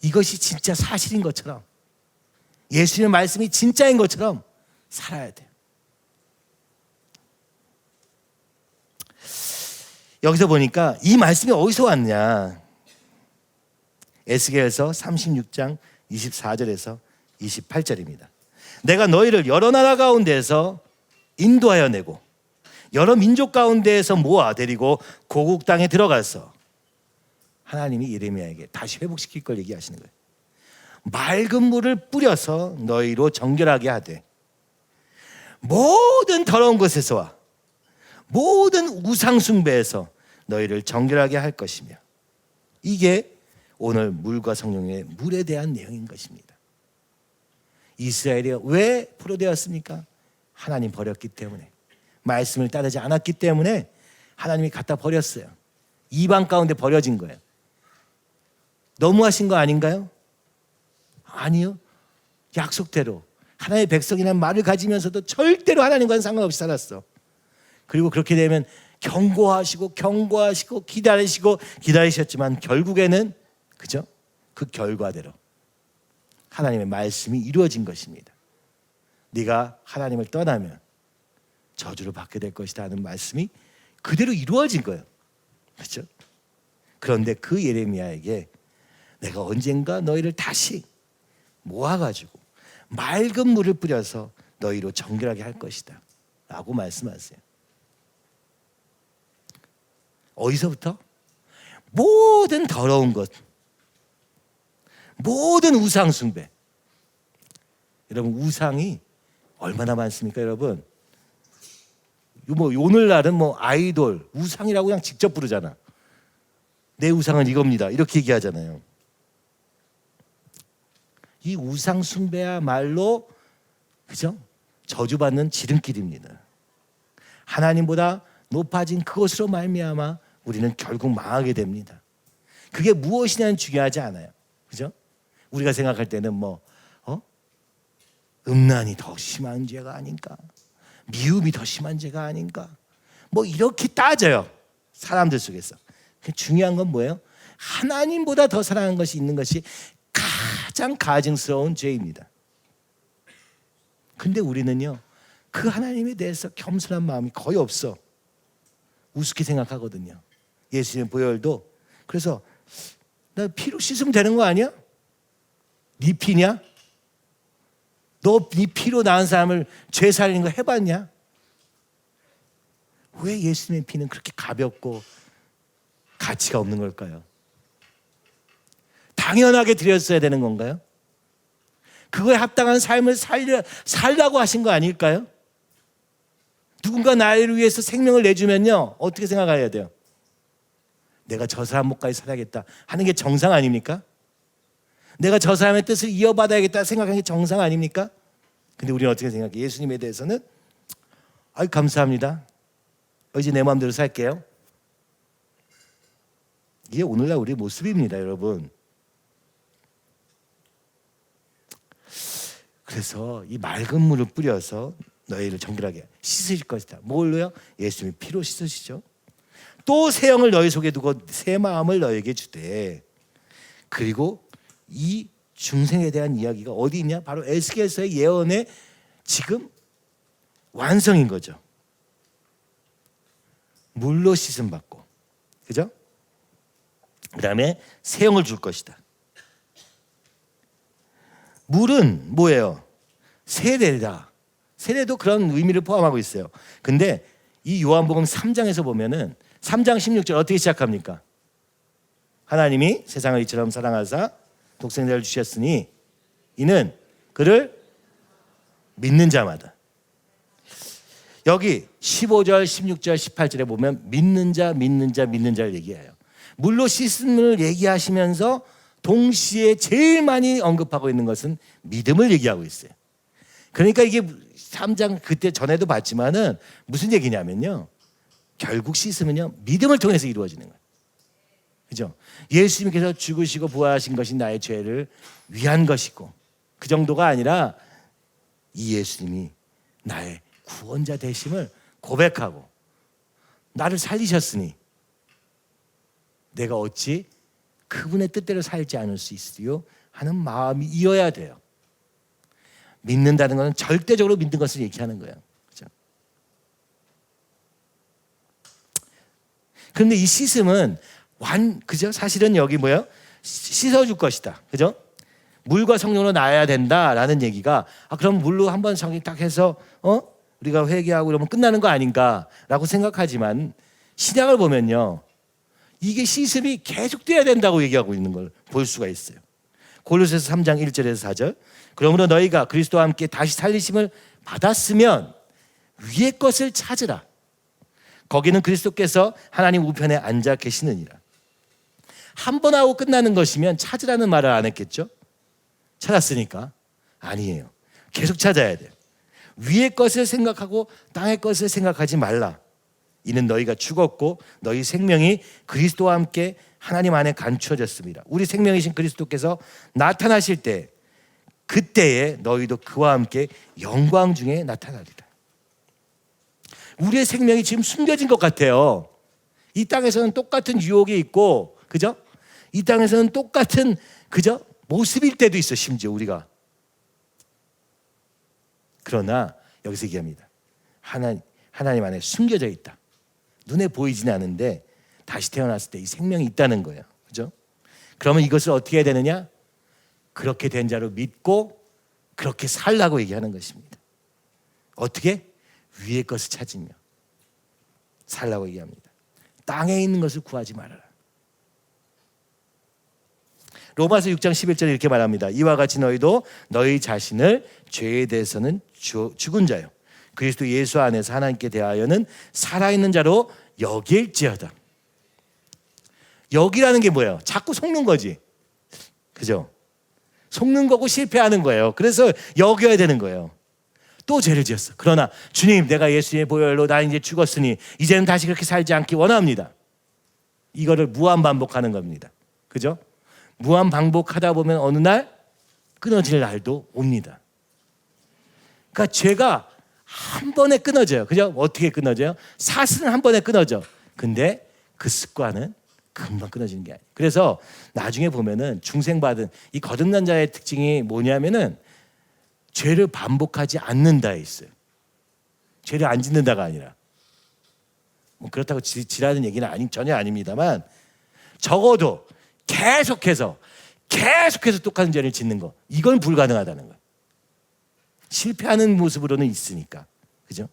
S1: 이것이 진짜 사실인 것처럼 예수님의 말씀이 진짜인 것처럼 살아야 돼요. 여기서 보니까 이 말씀이 어디서 왔냐. 에스겔서 36장 24절에서 28절입니다. 내가 너희를 여러 나라 가운데에서 인도하여 내고 여러 민족 가운데에서 모아 데리고 고국 땅에 들어가서 하나님이 예레미야에게 다시 회복시킬 걸 얘기하시는 거예요. 맑은 물을 뿌려서 너희로 정결하게 하되 모든 더러운 것에서와 모든 우상 숭배에서 너희를 정결하게 할 것이며, 이게 오늘 물과 성령의 물에 대한 내용인 것입니다. 이스라엘이 왜 포로되었습니까? 하나님 버렸기 때문에, 말씀을 따르지 않았기 때문에 하나님이 갖다 버렸어요. 이방 가운데 버려진 거예요. 너무하신 거 아닌가요? 아니요. 약속대로 하나님의 백성이라는 말을 가지면서도 절대로 하나님과는 상관없이 살았어. 그리고 그렇게 되면 경고하시고 기다리셨지만 결국에는, 그죠? 그 결과대로 하나님의 말씀이 이루어진 것입니다. 네가 하나님을 떠나면 저주를 받게 될 것이다 하는 말씀이 그대로 이루어진 거예요. 그렇죠? 그런데 그 예레미야에게 내가 언젠가 너희를 다시 모아가지고 맑은 물을 뿌려서 너희로 정결하게 할 것이다 라고 말씀하세요. 어디서부터? 모든 더러운 것, 모든 우상 숭배. 여러분, 우상이 얼마나 많습니까, 여러분? 오늘날은 아이돌, 우상이라고 그냥 직접 부르잖아. 내 우상은 이겁니다, 이렇게 얘기하잖아요. 이 우상 숭배야말로, 그죠? 저주받는 지름길입니다. 하나님보다 높아진 그것으로 말미암아 우리는 결국 망하게 됩니다. 그게 무엇이냐는 중요하지 않아요. 그죠? 우리가 생각할 때는 음란이 더 심한 죄가 아닌가, 미움이 더 심한 죄가 아닌가, 이렇게 따져요, 사람들 속에서. 중요한 건 뭐예요? 하나님보다 더 사랑하는 것이 있는 것이 가장 가증스러운 죄입니다. 근데 우리는요, 그 하나님에 대해서 겸손한 마음이 거의 없어. 우습게 생각하거든요. 예수님의 보혈도, 그래서 나 피로 씻으면 되는 거 아니야? 네 피냐? 너 네 피로 낳은 사람을 죄 살리는 거 해봤냐? 왜 예수님의 피는 그렇게 가볍고 가치가 없는 걸까요? 당연하게 드렸어야 되는 건가요? 그거에 합당한 삶을 살라고 하신 거 아닐까요? 누군가 나를 위해서 생명을 내주면요, 어떻게 생각해야 돼요? 내가 저 사람 목까지 살아야겠다 하는 게 정상 아닙니까? 내가 저 사람의 뜻을 이어받아야겠다 생각하는 게 정상 아닙니까? 근데 우리는 어떻게 생각해요? 예수님에 대해서는 감사합니다, 이제 내 마음대로 살게요. 이게 오늘날 우리의 모습입니다, 여러분. 그래서 이 맑은 물을 뿌려서 너희를 정결하게 씻으실 것이다. 뭘로요? 예수님의 피로 씻으시죠. 또 새 영을 너희 속에 두고 새 마음을 너희에게 주되. 그리고 이 중생에 대한 이야기가 어디 있냐? 바로 에스겔서의 예언의 지금 완성인 거죠. 물로 씻음 받고, 그죠? 그 다음에 새 영을 줄 것이다. 물은 뭐예요? 세례다. 세례도 그런 의미를 포함하고 있어요. 근데 이 요한복음 3장에서 보면은 3장 16절 어떻게 시작합니까? 하나님이 세상을 이처럼 사랑하사 독생자를 주셨으니 이는 그를 믿는 자마다. 여기 15절, 16절, 18절에 보면 믿는 자를 얘기해요. 물로 씻음을 얘기하시면서 동시에 제일 많이 언급하고 있는 것은 믿음을 얘기하고 있어요. 그러니까 이게 3장 그때 전에도 봤지만은 무슨 얘기냐면요, 결국 씻으면요 믿음을 통해서 이루어지는 거예요. 그죠? 예수님께서 죽으시고 부활하신 것이 나의 죄를 위한 것이고, 그 정도가 아니라 이 예수님이 나의 구원자 되심을 고백하고 나를 살리셨으니 내가 어찌 그분의 뜻대로 살지 않을 수 있으리요 하는 마음이 이어야 돼요. 믿는다는 것은 절대적으로 믿는 것을 얘기하는 거예요. 그죠? 그런데 이 씻음은 그죠? 사실은 여기 뭐예요? 씻어줄 것이다. 그죠? 물과 성령으로 나야 된다라는 얘기가, 그럼 물로 한번 정리 딱 해서 우리가 회개하고 이러면 끝나는 거 아닌가라고 생각하지만, 신약을 보면요, 이게 씻음이 계속돼야 된다고 얘기하고 있는 걸 볼 수가 있어요. 골로새서 3장 1절에서 4절. 그러므로 너희가 그리스도와 함께 다시 살리심을 받았으면 위의 것을 찾으라. 거기는 그리스도께서 하나님 우편에 앉아 계시느니라. 한 번 하고 끝나는 것이면 찾으라는 말을 안 했겠죠? 찾았으니까. 아니에요. 계속 찾아야 돼요. 위의 것을 생각하고 땅의 것을 생각하지 말라. 이는 너희가 죽었고 너희 생명이 그리스도와 함께 하나님 안에 감추어졌습니다. 우리 생명이신 그리스도께서 나타나실 때 그때에 너희도 그와 함께 영광 중에 나타나리라. 우리의 생명이 지금 숨겨진 것 같아요. 이 땅에서는 똑같은 유혹이 있고, 그죠? 이 땅에서는 똑같은, 그죠? 모습일 때도 있어, 심지어 우리가. 그러나 여기서 얘기합니다. 하나님 안에 숨겨져 있다. 눈에 보이지는 않은데 다시 태어났을 때 이 생명이 있다는 거예요. 그죠? 그러면 이것을 어떻게 해야 되느냐? 그렇게 된 자로 믿고 그렇게 살라고 얘기하는 것입니다. 어떻게? 위의 것을 찾으며 살라고 얘기합니다. 땅에 있는 것을 구하지 말아라. 로마서 6장 11절에 이렇게 말합니다. 이와 같이 너희도 너희 자신을 죄에 대해서는 죽은 자요 그리스도 예수 안에서 하나님께 대하여는 살아있는 자로 여길지어다. 여기라는 게 뭐예요? 자꾸 속는 거지. 그죠? 속는 거고 실패하는 거예요. 그래서 여겨야 되는 거예요. 또 죄를 지었어. 그러나 주님, 내가 예수의 보혈로 나 이제 죽었으니 이제는 다시 그렇게 살지 않기 원합니다. 이거를 무한 반복하는 겁니다. 그죠? 무한 반복하다 보면 어느 날 끊어질 날도 옵니다. 그러니까 죄가 한 번에 끊어져요. 그죠? 어떻게 끊어져요? 사슬은 한 번에 끊어져. 근데 그 습관은 금방 끊어지는 게 아니에요. 그래서 나중에 보면은 중생받은 이 거듭난 자의 특징이 뭐냐면은 죄를 반복하지 않는다에 있어요. 죄를 안 짓는다가 아니라. 뭐 그렇다고 지라는 얘기는 전혀 아닙니다만 적어도 계속해서 똑같은 죄를 짓는 거, 이건 불가능하다는 거예요. 실패하는 모습으로는 있으니까. 그죠?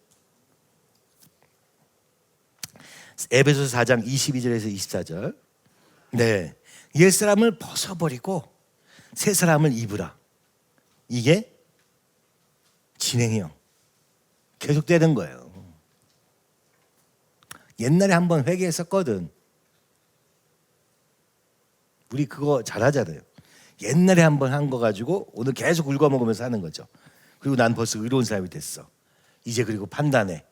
S1: 에베소서 4장 22절에서 24절. 네. 옛사람을 벗어버리고 새 사람을 입으라. 이게 진행형. 계속되는 거예요. 옛날에 한번 회개했었거든. 우리 그거 잘하잖아요. 옛날에 한번 한 거 가지고 오늘 계속 울거먹으면서 하는 거죠. 그리고 난 벌써 의로운 사람이 됐어. 이제 그리고 판단해.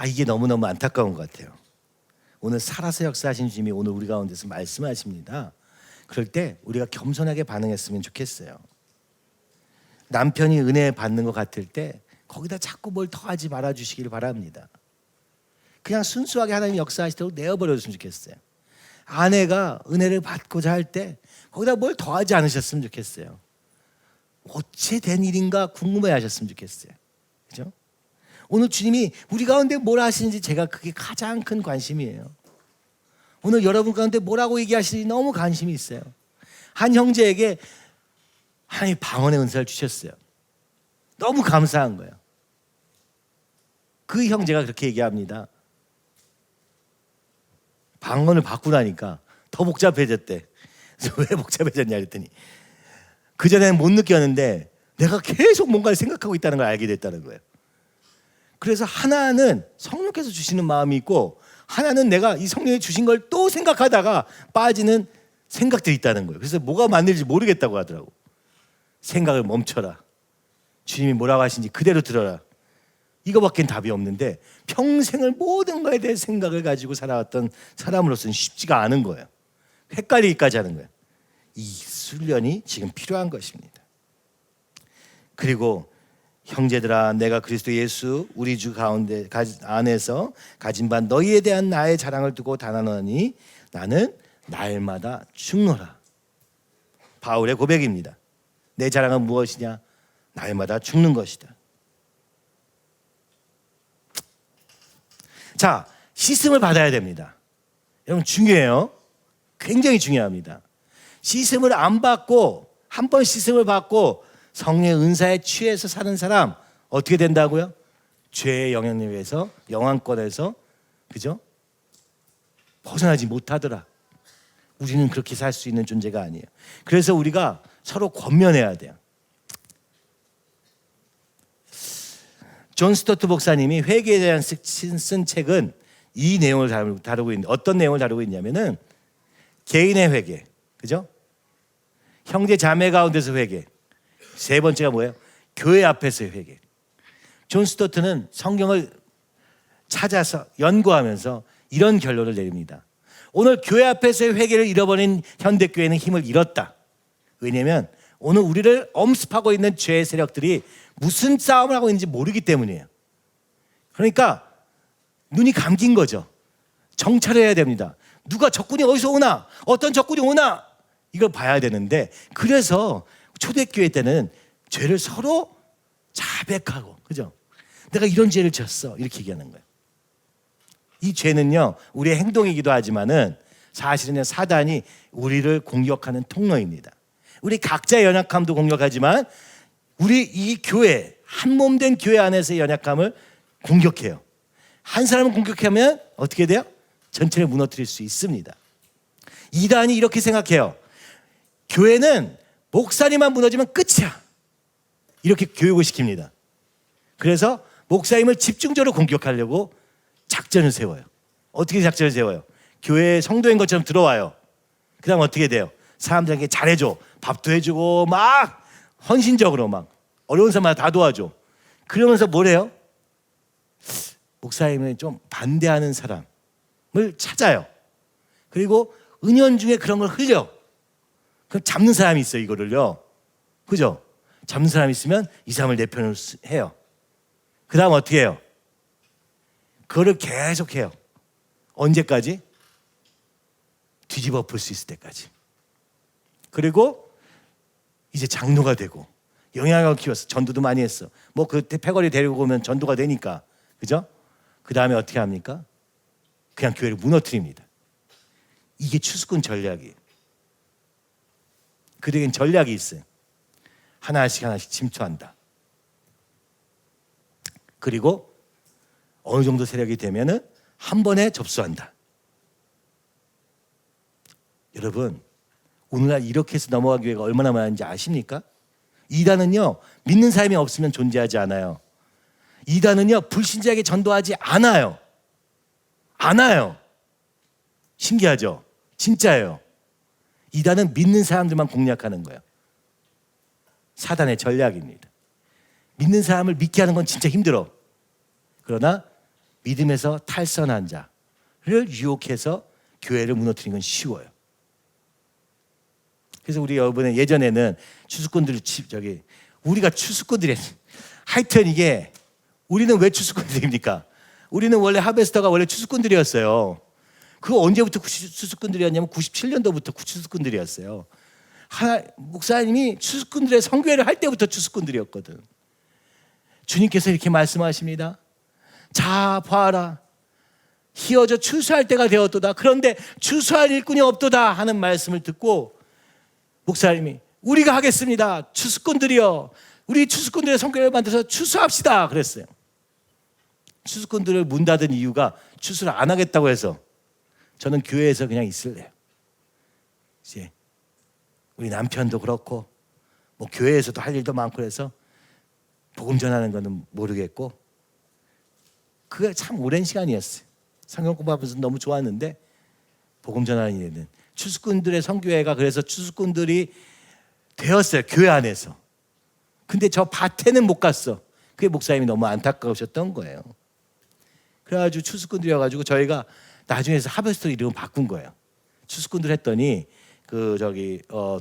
S1: 이게 너무너무 안타까운 것 같아요. 오늘 살아서 역사하신 주님이 오늘 우리 가운데서 말씀하십니다. 그럴 때 우리가 겸손하게 반응했으면 좋겠어요. 남편이 은혜 받는 것 같을 때 거기다 자꾸 뭘 더하지 말아주시길 바랍니다. 그냥 순수하게 하나님 역사하시도록 내어버려줬으면 좋겠어요. 아내가 은혜를 받고자 할 때 거기다 뭘 더하지 않으셨으면 좋겠어요. 어째 된 일인가 궁금해하셨으면 좋겠어요. 그죠? 오늘 주님이 우리 가운데 뭘 하시는지 제가 그게 가장 큰 관심이에요. 오늘 여러분 가운데 뭐라고 얘기하시는지 너무 관심이 있어요. 한 형제에게 하나님이 방언의 은사를 주셨어요. 너무 감사한 거예요. 그 형제가 그렇게 얘기합니다. 방언을 받고 나니까 더 복잡해졌대. 그래서 왜 복잡해졌냐 그랬더니 그전에는 못 느꼈는데 내가 계속 뭔가를 생각하고 있다는 걸 알게 됐다는 거예요. 그래서 하나는 성령께서 주시는 마음이 있고 하나는 내가 이 성령이 주신 걸 또 생각하다가 빠지는 생각들이 있다는 거예요. 그래서 뭐가 맞는지 모르겠다고 하더라고. 생각을 멈춰라. 주님이 뭐라고 하시는지 그대로 들어라. 이거밖엔 답이 없는데 평생을 모든 거에 대해 생각을 가지고 살아왔던 사람으로서는 쉽지가 않은 거예요. 헷갈리기까지 하는 거예요. 이 훈련이 지금 필요한 것입니다. 그리고 형제들아, 내가 그리스도 예수 우리 주 가운데 안에서 가진 바 너희에 대한 나의 자랑을 두고 단언하니 나는 날마다 죽노라. 바울의 고백입니다. 내 자랑은 무엇이냐? 날마다 죽는 것이다. 자, 씻음을 받아야 됩니다. 여러분 중요해요. 굉장히 중요합니다. 씻음을 안 받고 한 번 씻음을 받고 성령의 은사에 취해서 사는 사람 어떻게 된다고요? 죄의 영향력에서 영향권에서 그죠? 벗어나지 못하더라. 우리는 그렇게 살 수 있는 존재가 아니에요. 그래서 우리가 서로 권면해야 돼요. 존 스토트 목사님이 회개에 대한 쓴 책은 이 내용을 다루고 있는데, 어떤 내용을 다루고 있냐면은 개인의 회개, 그죠? 형제 자매 가운데서 회개. 세 번째가 뭐예요? 교회 앞에서의 회개. 존 스토트는 성경을 찾아서 연구하면서 이런 결론을 내립니다. 오늘 교회 앞에서의 회개를 잃어버린 현대교회는 힘을 잃었다. 왜냐하면 오늘 우리를 엄습하고 있는 죄의 세력들이 무슨 싸움을 하고 있는지 모르기 때문이에요. 그러니까 눈이 감긴 거죠. 정찰해야 됩니다. 누가 적군이 어디서 오나, 어떤 적군이 오나, 이걸 봐야 되는데, 그래서 초대교회 때는 죄를 서로 자백하고, 그죠? 내가 이런 죄를 졌어, 이렇게 얘기하는 거예요. 이 죄는요, 우리의 행동이기도 하지만은 사실은 사단이 우리를 공격하는 통로입니다. 우리 각자의 연약함도 공격하지만 우리 이 교회, 한 몸 된 교회 안에서의 연약함을 공격해요. 한 사람을 공격하면 어떻게 돼요? 전체를 무너뜨릴 수 있습니다. 이단이 이렇게 생각해요. 교회는 목사님만 무너지면 끝이야, 이렇게 교육을 시킵니다. 그래서 목사님을 집중적으로 공격하려고 작전을 세워요. 어떻게 작전을 세워요? 교회에 성도인 것처럼 들어와요. 그 다음 어떻게 돼요? 사람들에게 잘해줘, 밥도 해주고 막 헌신적으로 막 어려운 사람마다 다 도와줘. 그러면서 뭐래요? 목사님을 좀 반대하는 사람을 찾아요. 그리고 은연중에 그런 걸 흘려. 그럼 잡는 사람이 있어요, 이거를요. 그죠? 잡는 사람이 있으면 이 사람을 내 편으로 해요. 그 다음 어떻게 해요? 그거를 계속 해요. 언제까지? 뒤집어 볼 수 있을 때까지. 그리고 이제 장로가 되고 영향력을 키웠어. 전도도 많이 했어. 뭐 그때 패거리 데리고 오면 전도가 되니까. 그죠? 그 다음에 어떻게 합니까? 그냥 교회를 무너뜨립니다. 이게 추수꾼 전략이에요. 그들에겐 전략이 있어요. 하나씩 하나씩 침투한다. 그리고 어느 정도 세력이 되면은 한 번에 접수한다. 여러분, 오늘날 이렇게 해서 넘어간 교회가 얼마나 많은지 아십니까? 이단은요, 믿는 사람이 없으면 존재하지 않아요. 이단은요, 불신자에게 전도하지 않아요. 신기하죠? 진짜예요. 이단은 믿는 사람들만 공략하는 거예요. 사단의 전략입니다. 믿는 사람을 믿게 하는 건 진짜 힘들어. 그러나 믿음에서 탈선한 자를 유혹해서 교회를 무너뜨리는 건 쉬워요. 그래서 우리 여러분은 예전에는 추수꾼들 우리가 추수꾼들이 하여튼 이게 우리는 왜 추수꾼들입니까? 우리는 원래 하베스터가 원래 추수꾼들이었어요. 그거 언제부터 추수꾼들이었냐면 97년도부터 추수꾼들이었어요. 목사님이 추수꾼들의 성교회를 할 때부터 추수꾼들이었거든. 주님께서 이렇게 말씀하십니다. 자, 봐라. 희어져 추수할 때가 되었도다. 그런데 추수할 일꾼이 없도다 하는 말씀을 듣고 목사님이 우리가 하겠습니다. 추수꾼들이여. 우리 추수꾼들의 성교회를 만들어서 추수합시다. 그랬어요. 추수꾼들을 문 닫은 이유가 추수를 안 하겠다고 해서 저는 교회에서 그냥 있을래요. 이제 우리 남편도 그렇고 뭐 교회에서도 할 일도 많고 그래서 복음 전하는 거는 모르겠고 그게 참 오랜 시간이었어요. 성경 공부하면서 너무 좋았는데 복음 전하는 일에는 추수꾼들의 성교회가 그래서 추수꾼들이 되었어요. 교회 안에서. 근데 저 밭에는 못 갔어. 그게 목사님이 너무 안타까우셨던 거예요. 그래가지고 추수꾼들이어가지고 저희가 나중에서 하베스터 이름을 바꾼 거예요. 추수꾼들 했더니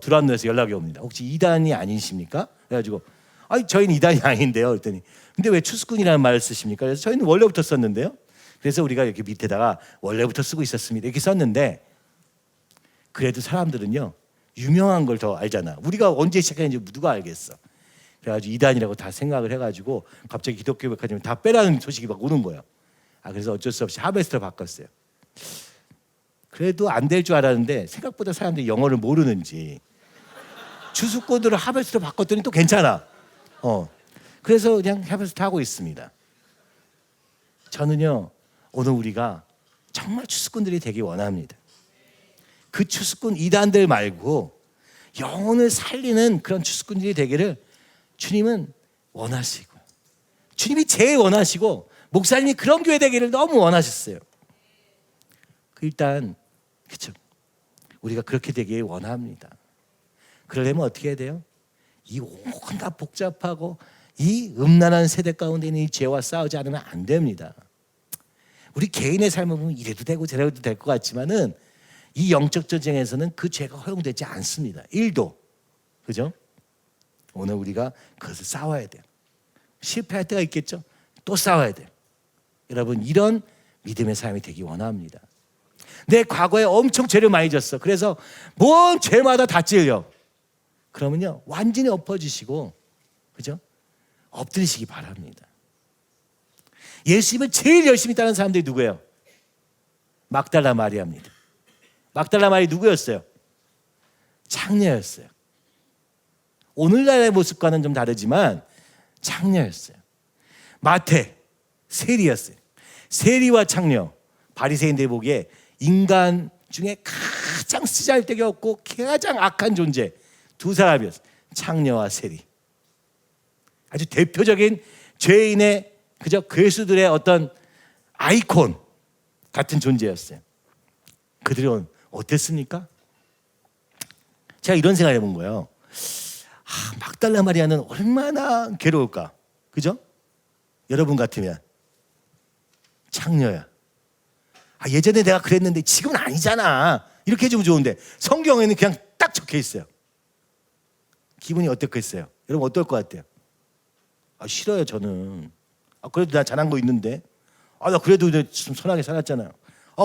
S1: 두란노에서 연락이 옵니다. 혹시 이단이 아니십니까? 그래가지고 아니 저희는 이단이 아닌데요. 그랬더니 근데 왜 추수꾼이라는 말을 쓰십니까? 그래서 저희는 원래부터 썼는데요. 그래서 우리가 이렇게 밑에다가 원래부터 쓰고 있었습니다. 이렇게 썼는데 그래도 사람들은요 유명한 걸 더 알잖아. 우리가 언제 시작했는지 누가 알겠어. 그래가지고 이단이라고 다 생각을 해가지고 갑자기 기독교 백화점에 다 빼라는 소식이 막 오는 거예요. 그래서 어쩔 수 없이 하베스트로 바꿨어요. 그래도 안 될 줄 알았는데 생각보다 사람들이 영어를 모르는지 추수꾼들을 하베스트로 바꿨더니 또 괜찮아. 그래서 그냥 하베스트 하고 있습니다. 저는요 오늘 우리가 정말 추수꾼들이 되기 원합니다. 그 추수꾼 이단들 말고 영혼을 살리는 그런 추수꾼들이 되기를 주님은 원하시고, 주님이 제일 원하시고, 목사님이 그런 교회 되기를 너무 원하셨어요. 일단 그렇죠. 우리가 그렇게 되길 원합니다. 그러려면 어떻게 해야 돼요? 이 온갖 복잡하고 이 음란한 세대 가운데 있는 이 죄와 싸우지 않으면 안 됩니다. 우리 개인의 삶을 보면 이래도 되고 저래도 될 것 같지만은 이 영적 전쟁에서는 그 죄가 허용되지 않습니다. 1도. 그죠? 오늘 우리가 그것을 싸워야 돼요. 실패할 때가 있겠죠? 또 싸워야 돼요. 여러분, 이런 믿음의 삶이 되기 원합니다. 내 과거에 엄청 죄를 많이 졌어. 그래서 뭔 죄마다 다 찔려. 그러면요, 완전히 엎어지시고, 그죠? 엎드리시기 바랍니다. 예수님을 제일 열심히 따르는 사람들이 누구예요? 막달라 마리아입니다. 막달라 마리아 누구였어요? 창녀였어요. 오늘날의 모습과는 좀 다르지만 창녀였어요. 마태, 세리였어요. 세리와 창녀, 바리새인들이 보기에 인간 중에 가장 쓰잘데기 없고 가장 악한 존재 두 사람이었어요. 창녀와 세리. 아주 대표적인 죄인의 그저 괴수들의 어떤 아이콘 같은 존재였어요. 그들은 어땠습니까? 제가 이런 생각을 해본 거예요. 막달라 마리아는 얼마나 괴로울까? 그죠? 여러분 같으면 창녀야. 예전에 내가 그랬는데 지금은 아니잖아. 이렇게 해주면 좋은데 성경에는 그냥 딱 적혀 있어요. 기분이 어떻겠어요? 여러분 어떨 것 같아요? 싫어요 저는. 그래도 나 잘한 거 있는데. 나 그래도 좀 선하게 살았잖아요.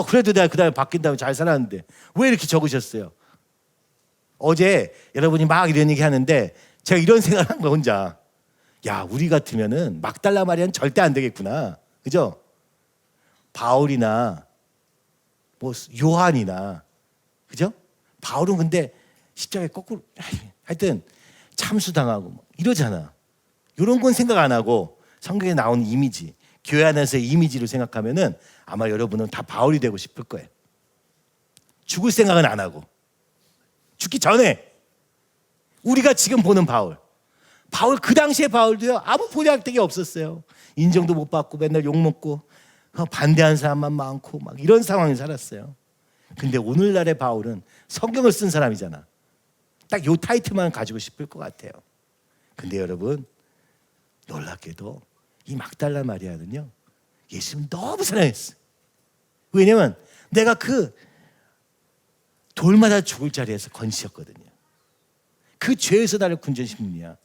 S1: 그래도 내가 그 다음에 바뀐 다음에 잘 살았는데 왜 이렇게 적으셨어요? 어제 여러분이 막 이런 얘기 하는데 제가 이런 생각을 한 거 혼자. 우리 같으면은 막달라 마리아는 절대 안 되겠구나. 그죠? 바울이나 뭐 요한이나, 그죠? 바울은 근데 십자가에 거꾸로 하여튼 참수당하고 이러잖아. 이런 건 생각 안 하고 성경에 나오는 이미지, 교회 안에서의 이미지로 생각하면은 아마 여러분은 다 바울이 되고 싶을 거예요. 죽을 생각은 안 하고 죽기 전에 우리가 지금 보는 바울 그 당시에 바울도요 아무 보잘데기 없었어요. 인정도 못 받고 맨날 욕먹고 반대하는 사람만 많고 막 이런 상황에 살았어요. 근데 오늘날의 바울은 성경을 쓴 사람이잖아. 딱 요 타이틀만 가지고 싶을 것 같아요. 근데 여러분 놀랍게도 이 막달라 마리아는요 예수님 너무 사랑했어요. 왜냐면 내가 그 돌마다 죽을 자리에서 건지셨거든요. 그 죄에서 나를 군전시킵니다.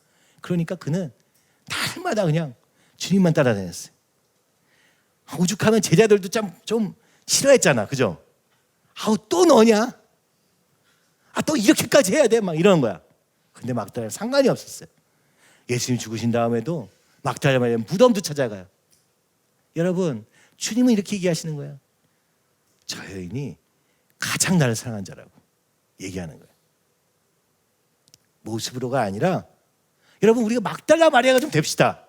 S1: 그러니까 그는 날마다 그냥 주님만 따라다녔어요. 오죽하면 제자들도 좀 싫어했잖아. 그죠? 또 너냐? 또 이렇게까지 해야 돼? 막 이러는 거야. 근데 막달라 상관이 없었어요. 예수님 죽으신 다음에도 막달라 마리아 무덤도 찾아가요. 여러분, 주님은 이렇게 얘기하시는 거예요. 저 여인이 가장 나를 사랑한 자라고 얘기하는 거예요. 모습으로가 아니라 여러분 우리가 막달라 마리아가 좀 됩시다.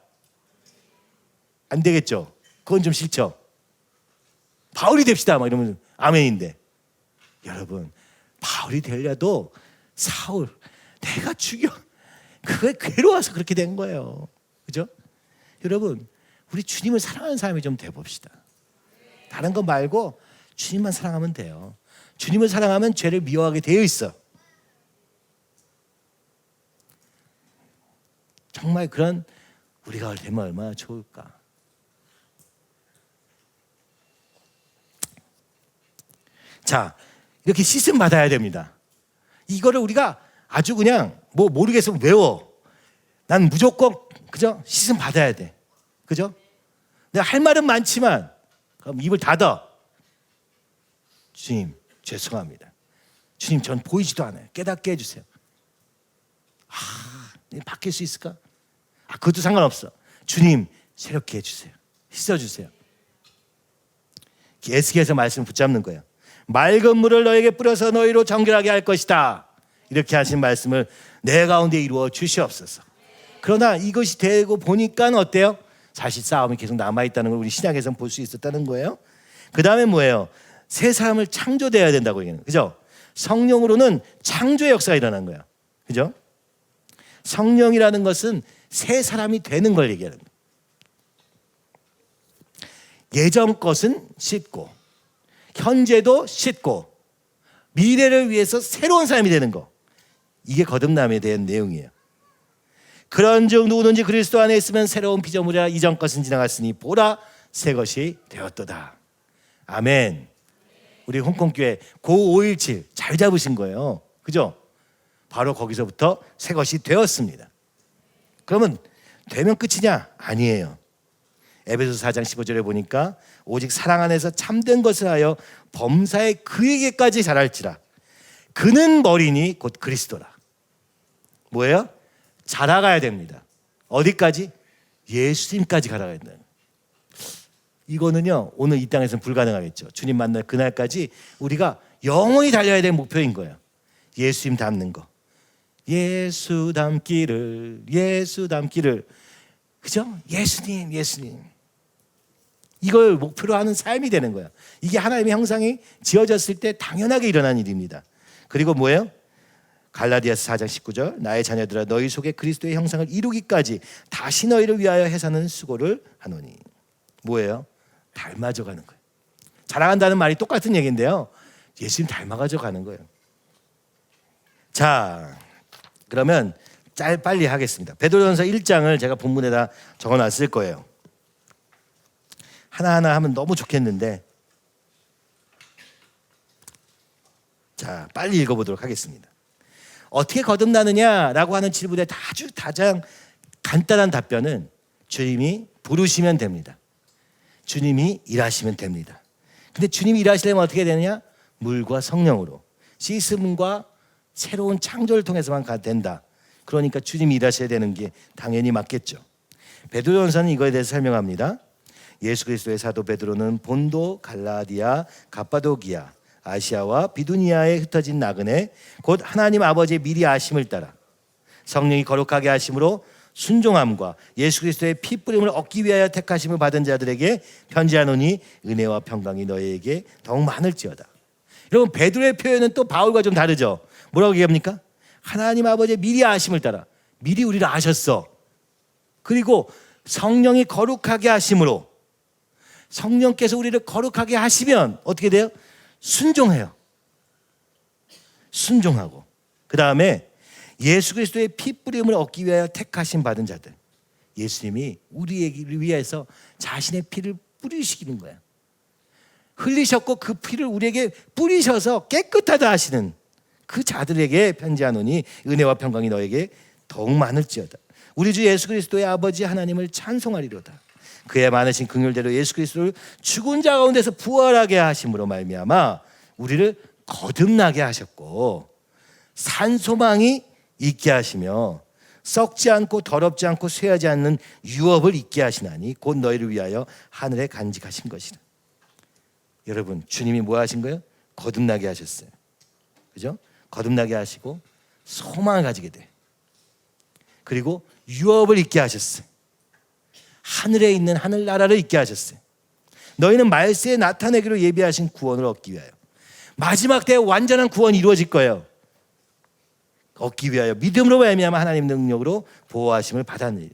S1: 안 되겠죠? 그건 좀 싫죠? 바울이 됩시다 막 이러면 아멘인데, 여러분 바울이 되려도 사울 내가 죽여 그게 괴로워서 그렇게 된 거예요. 그죠? 여러분 우리 주님을 사랑하는 사람이 좀 돼봅시다. 다른 거 말고 주님만 사랑하면 돼요. 주님을 사랑하면 죄를 미워하게 되어 있어. 정말 그런 우리가 되면 얼마나 좋을까. 자, 이렇게 씻음 받아야 됩니다. 이거를 우리가 아주 그냥 뭐 모르겠어 외워. 난 무조건 그죠? 씻음 받아야 돼. 그죠? 내가 할 말은 많지만 그럼 입을 닫아. 주님 죄송합니다. 주님 전 보이지도 않아요. 깨닫게 해주세요. 바뀔 수 있을까? 그것도 상관없어. 주님 새롭게 해주세요. 씻어주세요. 에스겔서 말씀을 붙잡는 거예요. 맑은 물을 너에게 뿌려서 너희로 정결하게 할 것이다. 이렇게 하신 말씀을 내 가운데 이루어 주시옵소서. 그러나 이것이 되고 보니까 어때요? 사실 싸움이 계속 남아있다는 걸 우리 신약에서는 볼 수 있었다는 거예요. 그 다음에 뭐예요? 새 사람을 창조되어야 된다고 얘기하는 거죠. 그죠? 성령으로는 창조의 역사가 일어난 거야. 그죠? 성령이라는 것은 새 사람이 되는 걸 얘기하는 거야. 예전 것은 씻고 현재도 씻고 미래를 위해서 새로운 사람이 되는 거. 이게 거듭남에 대한 내용이에요. 그런즉 누구든지 그리스도 안에 있으면 새로운 피조물이라 이전 것은 지나갔으니 보라 새 것이 되었도다. 아멘. 우리 홍콩교회 고517 잘 잡으신 거예요. 그죠? 바로 거기서부터 새 것이 되었습니다. 그러면 되면 끝이냐? 아니에요. 에베소서 4장 15절에 보니까 오직 사랑 안에서 참된 것을 하여 범사에 그에게까지 자랄지라. 그는 머리니 곧 그리스도라. 뭐예요? 자라가야 됩니다. 어디까지? 예수님까지 가라가야 된다. 이거는요 오늘 이 땅에서는 불가능하겠죠. 주님 만날 그날까지 우리가 영원히 달려야 될 목표인 거예요. 예수님 닮는 거. 예수 닮기를 그죠? 예수님 이걸 목표로 하는 삶이 되는 거야. 이게 하나님의 형상이 지어졌을 때 당연하게 일어난 일입니다. 그리고 뭐예요? 갈라디아서 4장 19절 나의 자녀들아 너희 속에 그리스도의 형상을 이루기까지 다시 너희를 위하여 해사는 수고를 하노니. 뭐예요? 닮아져 가는 거예요. 자라간다는 말이 똑같은 얘기인데요. 예수님 닮아가져 가는 거예요. 자, 그러면 빨리 하겠습니다. 베드로전서 1장을 제가 본문에다 적어놨을 거예요. 하나하나 하면 너무 좋겠는데 자, 빨리 읽어보도록 하겠습니다. 어떻게 거듭나느냐라고 하는 질문에 아주 가장 간단한 답변은 주님이 부르시면 됩니다. 주님이 일하시면 됩니다. 근데 주님이 일하시려면 어떻게 되느냐? 물과 성령으로 씻음과 새로운 창조를 통해서만 된다. 그러니까 주님이 일하셔야 되는 게 당연히 맞겠죠. 베드로전서는 이거에 대해서 설명합니다. 예수 그리스도의 사도 베드로는 본도, 갈라디아, 갑바도기아, 아시아와 비두니아에 흩어진 나그네 곧 하나님 아버지의 미리 아심을 따라 성령이 거룩하게 하심으로 순종함과 예수 그리스도의 피 뿌림을 얻기 위하여 택하심을 받은 자들에게 편지하노니 은혜와 평강이 너희에게 더욱 많을지어다. 여러분 베드로의 표현은 또 바울과 좀 다르죠. 뭐라고 얘기합니까? 하나님 아버지의 미리 아심을 따라 미리 우리를 아셨어. 그리고 성령이 거룩하게 하심으로 성령께서 우리를 거룩하게 하시면 어떻게 돼요? 순종해요. 순종하고 그 다음에 예수 그리스도의 피 뿌림을 얻기 위하여 택하심 받은 자들 예수님이 우리를 위해서 자신의 피를 뿌리시키는 거예요. 흘리셨고 그 피를 우리에게 뿌리셔서 깨끗하다 하시는 그 자들에게 편지하노니 은혜와 평강이 너에게 더욱 많을지어다. 우리 주 예수 그리스도의 아버지 하나님을 찬송하리로다. 그의 많으신 긍휼대로 예수 그리스도를 죽은 자 가운데서 부활하게 하심으로 말미암아 우리를 거듭나게 하셨고 산 소망이 있게 하시며 썩지 않고 더럽지 않고 쇠하지 않는 유업을 있게 하시나니 곧 너희를 위하여 하늘에 간직하신 것이라. 여러분 주님이 뭐 하신 거예요? 거듭나게 하셨어요. 그죠? 거듭나게 하시고 소망을 가지게 돼. 그리고 유업을 있게 하셨어요. 하늘에 있는 하늘나라를 있게 하셨어요. 너희는 말세에 나타내기로 예비하신 구원을 얻기 위하여 마지막 때에 완전한 구원이 이루어질 거예요. 얻기 위하여 믿음으로 말미암아 하나님 능력으로 보호하심을 받았느니라.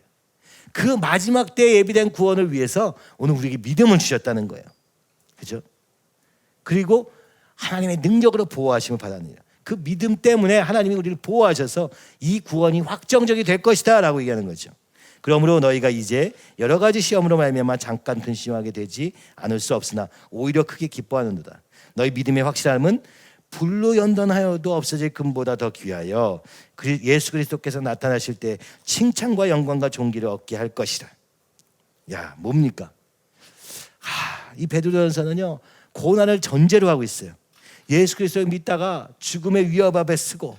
S1: 그 마지막 때에 예비된 구원을 위해서 오늘 우리에게 믿음을 주셨다는 거예요. 그죠? 그리고 하나님의 능력으로 보호하심을 받았느니라. 그 믿음 때문에 하나님이 우리를 보호하셔서 이 구원이 확정적이 될 것이다 라고 얘기하는 거죠. 그러므로 너희가 이제 여러 가지 시험으로 말미암아 잠깐 근심하게 되지 않을 수 없으나 오히려 크게 기뻐하는도다. 너희 믿음의 확실함은 불로 연단하여도 없어질 금보다 더 귀하여 예수 그리스도께서 나타나실 때 칭찬과 영광과 존귀를 얻게 할 것이라. 야, 뭡니까? 이 베드로전서는요 고난을 전제로 하고 있어요. 예수 그리스도를 믿다가 죽음의 위협 앞에 쓰고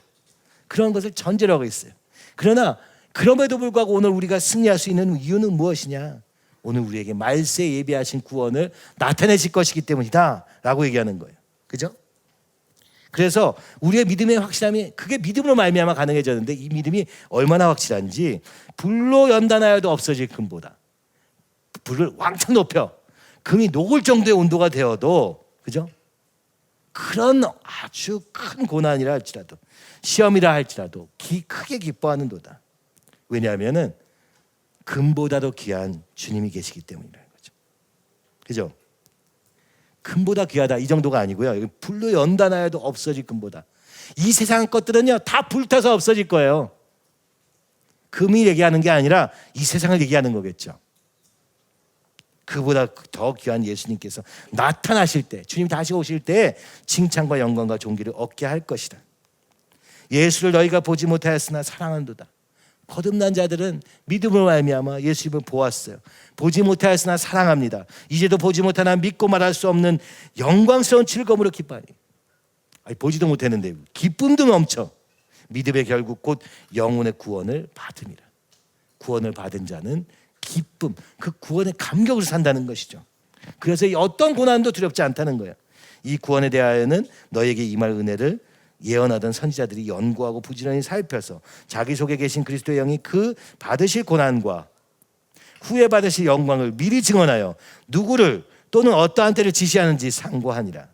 S1: 그런 것을 전제로 하고 있어요. 그러나 그럼에도 불구하고 오늘 우리가 승리할 수 있는 이유는 무엇이냐? 오늘 우리에게 말세에 예비하신 구원을 나타내실 것이기 때문이다 라고 얘기하는 거예요. 그죠? 그래서 우리의 믿음의 확실함이 그게 믿음으로 말미암아 가능해졌는데 이 믿음이 얼마나 확실한지 불로 연단하여도 없어질 금보다 불을 왕창 높여 금이 녹을 정도의 온도가 되어도 그죠? 그런 아주 큰 고난이라 할지라도 시험이라 할지라도 크게 기뻐하는도다. 왜냐하면은 금보다도 귀한 주님이 계시기 때문이라는 거죠. 그죠? 금보다 귀하다 이 정도가 아니고요. 불로 연단하여도 없어질 금보다. 이 세상 것들은요 다 불타서 없어질 거예요. 금이 얘기하는 게 아니라 이 세상을 얘기하는 거겠죠. 그보다 더 귀한 예수님께서 나타나실 때, 주님 다시 오실 때 칭찬과 영광과 존귀를 얻게 할 것이다. 예수를 너희가 보지 못하였으나 사랑한도다. 거듭난 자들은 믿음으로 말미암아 예수님을 보았어요. 보지 못하였으나 사랑합니다. 이제도 보지 못하나 믿고 말할 수 없는 영광스러운 즐거움으로 기뻐하니. 보지도 못했는데 기쁨도 넘쳐. 믿음의 결국 곧 영혼의 구원을 받음이라. 구원을 받은 자는 기쁨, 그 구원의 감격으로 산다는 것이죠. 그래서 어떤 고난도 두렵지 않다는 거예요. 이 구원에 대하여는 너에게 임할 은혜를 예언하던 선지자들이 연구하고 부지런히 살펴서 자기 속에 계신 그리스도의 영이 그 받으실 고난과 후에 받으실 영광을 미리 증언하여 누구를 또는 어떠한 때를 지시하는지 상고하니라.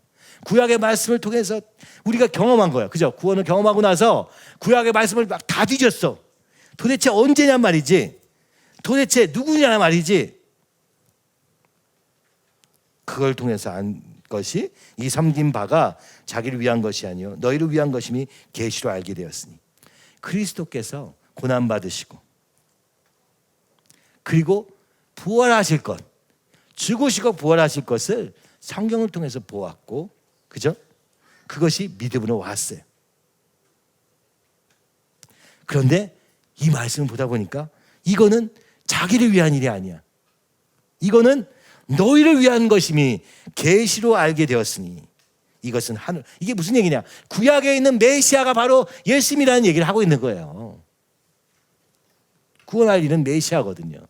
S1: 구약의 말씀을 통해서 우리가 경험한 거야. 그죠? 구원을 경험하고 나서 구약의 말씀을 막 다 뒤졌어. 도대체 언제냐 말이지. 도대체 누구냐 말이지. 그걸 통해서 안 것이 이 섬긴 바가 자기를 위한 것이 아니요 너희를 위한 것임이 계시로 알게 되었으니. 그리스도께서 고난 받으시고 그리고 부활하실 것, 죽으시고 부활하실 것을 성경을 통해서 보았고, 그죠? 그것이 믿음으로 왔어요. 그런데 이 말씀을 보다 보니까 이거는 자기를 위한 일이 아니야. 이거는 너희를 위한 것임이 계시로 알게 되었으니. 이것은 하늘. 이게 무슨 얘기냐? 구약에 있는 메시아가 바로 예수님이라는 얘기를 하고 있는 거예요. 구원할 일은 메시아거든요.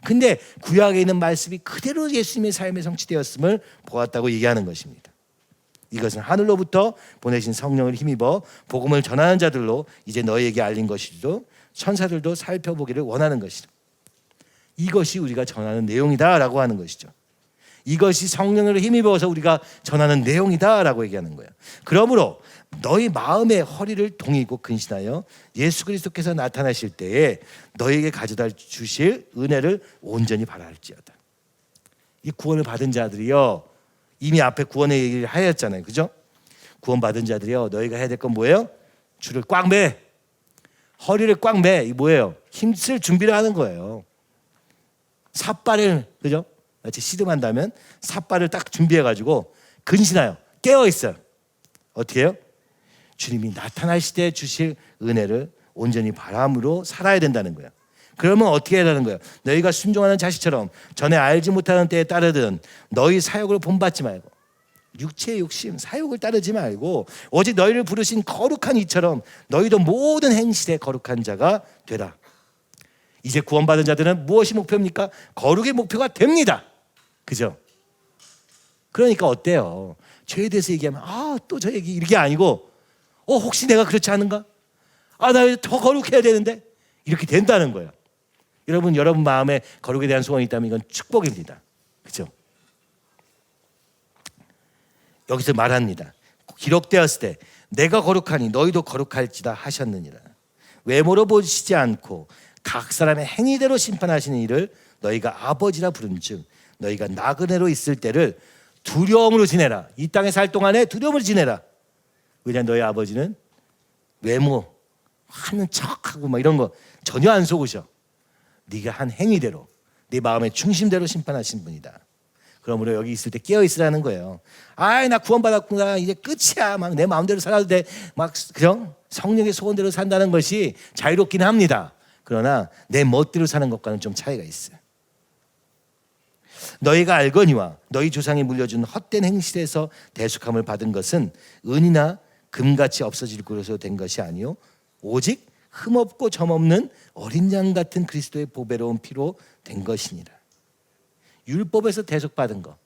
S1: 근데 구약에 있는 말씀이 그대로 예수님의 삶에 성취되었음을 보았다고 얘기하는 것입니다. 이것은 하늘로부터 보내신 성령을 힘입어 복음을 전하는 자들로 이제 너희에게 알린 것이죠. 천사들도 살펴보기를 원하는 것이다. 이것이 우리가 전하는 내용이다라고 하는 것이죠. 이것이 성령을 힘입어서 우리가 전하는 내용이다라고 얘기하는 거예요. 그러므로 너희 마음의 허리를 동이고 근신하여 예수 그리스도께서 나타나실 때에 너희에게 가져다 주실 은혜를 온전히 바랄지어다. 이 구원을 받은 자들이요, 이미 앞에 구원의 얘기를 하였잖아요. 그죠? 구원받은 자들이요, 너희가 해야 될 건 뭐예요? 줄을 꽉 매. 허리를 꽉 매. 이 뭐예요? 힘쓸 준비를 하는 거예요. 삿발을, 그죠? 마치 씨름한다면 삿발을 딱 준비해가지고 근신하여 깨어있어요. 어떻게 해요? 주님이 나타나실 때 주실 은혜를 온전히 바람으로 살아야 된다는 거예요. 그러면 어떻게 해야 되는 거예요? 너희가 순종하는 자식처럼 전에 알지 못하는 때에 따르든 너희 사욕을 본받지 말고, 육체의 욕심, 사욕을 따르지 말고 오직 너희를 부르신 거룩한 이처럼 너희도 모든 행실에 거룩한 자가 되라. 이제 구원받은 자들은 무엇이 목표입니까? 거룩의 목표가 됩니다. 그죠? 그러니까 어때요? 죄에 대해서 얘기하면 또 저 얘기 이게 아니고 혹시 내가 그렇지 않은가? 나 더 거룩해야 되는데 이렇게 된다는 거예요. 여러분 마음에 거룩에 대한 소원이 있다면 이건 축복입니다. 그죠? 여기서 말합니다. 기록되었을 때 내가 거룩하니 너희도 거룩할지다 하셨느니라. 외모로 보시지 않고 각 사람의 행위대로 심판하시는 이를 너희가 아버지라 부른즉 너희가 나그네로 있을 때를 두려움으로 지내라. 이 땅에 살 동안에 두려움으로 지내라. 왜냐하면 너희 아버지는 외모 하는 척하고 막 이런 거 전혀 안 속으셔. 네가 한 행위대로, 네 마음의 중심대로 심판하신 분이다. 그러므로 여기 있을 때 깨어 있으라는 거예요. 나 구원받았구나, 이제 끝이야, 막 내 마음대로 살아도 돼, 막 그죠? 성령의 소원대로 산다는 것이 자유롭긴 합니다. 그러나 내 멋대로 사는 것과는 좀 차이가 있어요. 너희가 알거니와 너희 조상이 물려준 헛된 행실에서 대속함을 받은 것은 은이나 금같이 없어질 것으로 된 것이 아니요 오직 흠없고 점없는 어린 양 같은 그리스도의 보배로운 피로 된 것이니라. 율법에서 대속받은 거,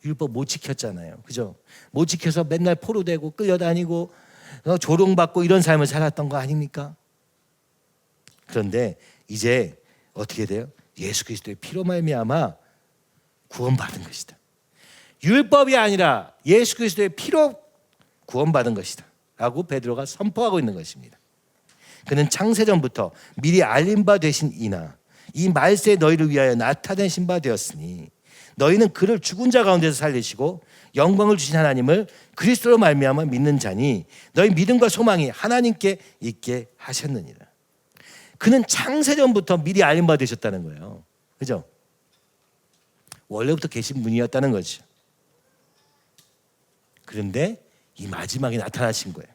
S1: 율법 못 지켰잖아요. 그죠? 못 지켜서 맨날 포로되고 끌려다니고 조롱받고 이런 삶을 살았던 거 아닙니까? 그런데 이제 어떻게 돼요? 예수 그리스도의 피로 말미암아 구원받은 것이다. 율법이 아니라 예수 그리스도의 피로 구원받은 것이다 라고 베드로가 선포하고 있는 것입니다. 그는 창세전부터 미리 알린 바 되신 이나 이 말세에 너희를 위하여 나타내신 바 되었으니 너희는 그를 죽은 자 가운데서 살리시고 영광을 주신 하나님을 그리스도로 말미암아 믿는 자니 너희 믿음과 소망이 하나님께 있게 하셨느니라. 그는 창세전부터 미리 알린 바 되셨다는 거예요. 그죠? 원래부터 계신 분이었다는 거죠. 그런데 이 마지막에 나타나신 거예요.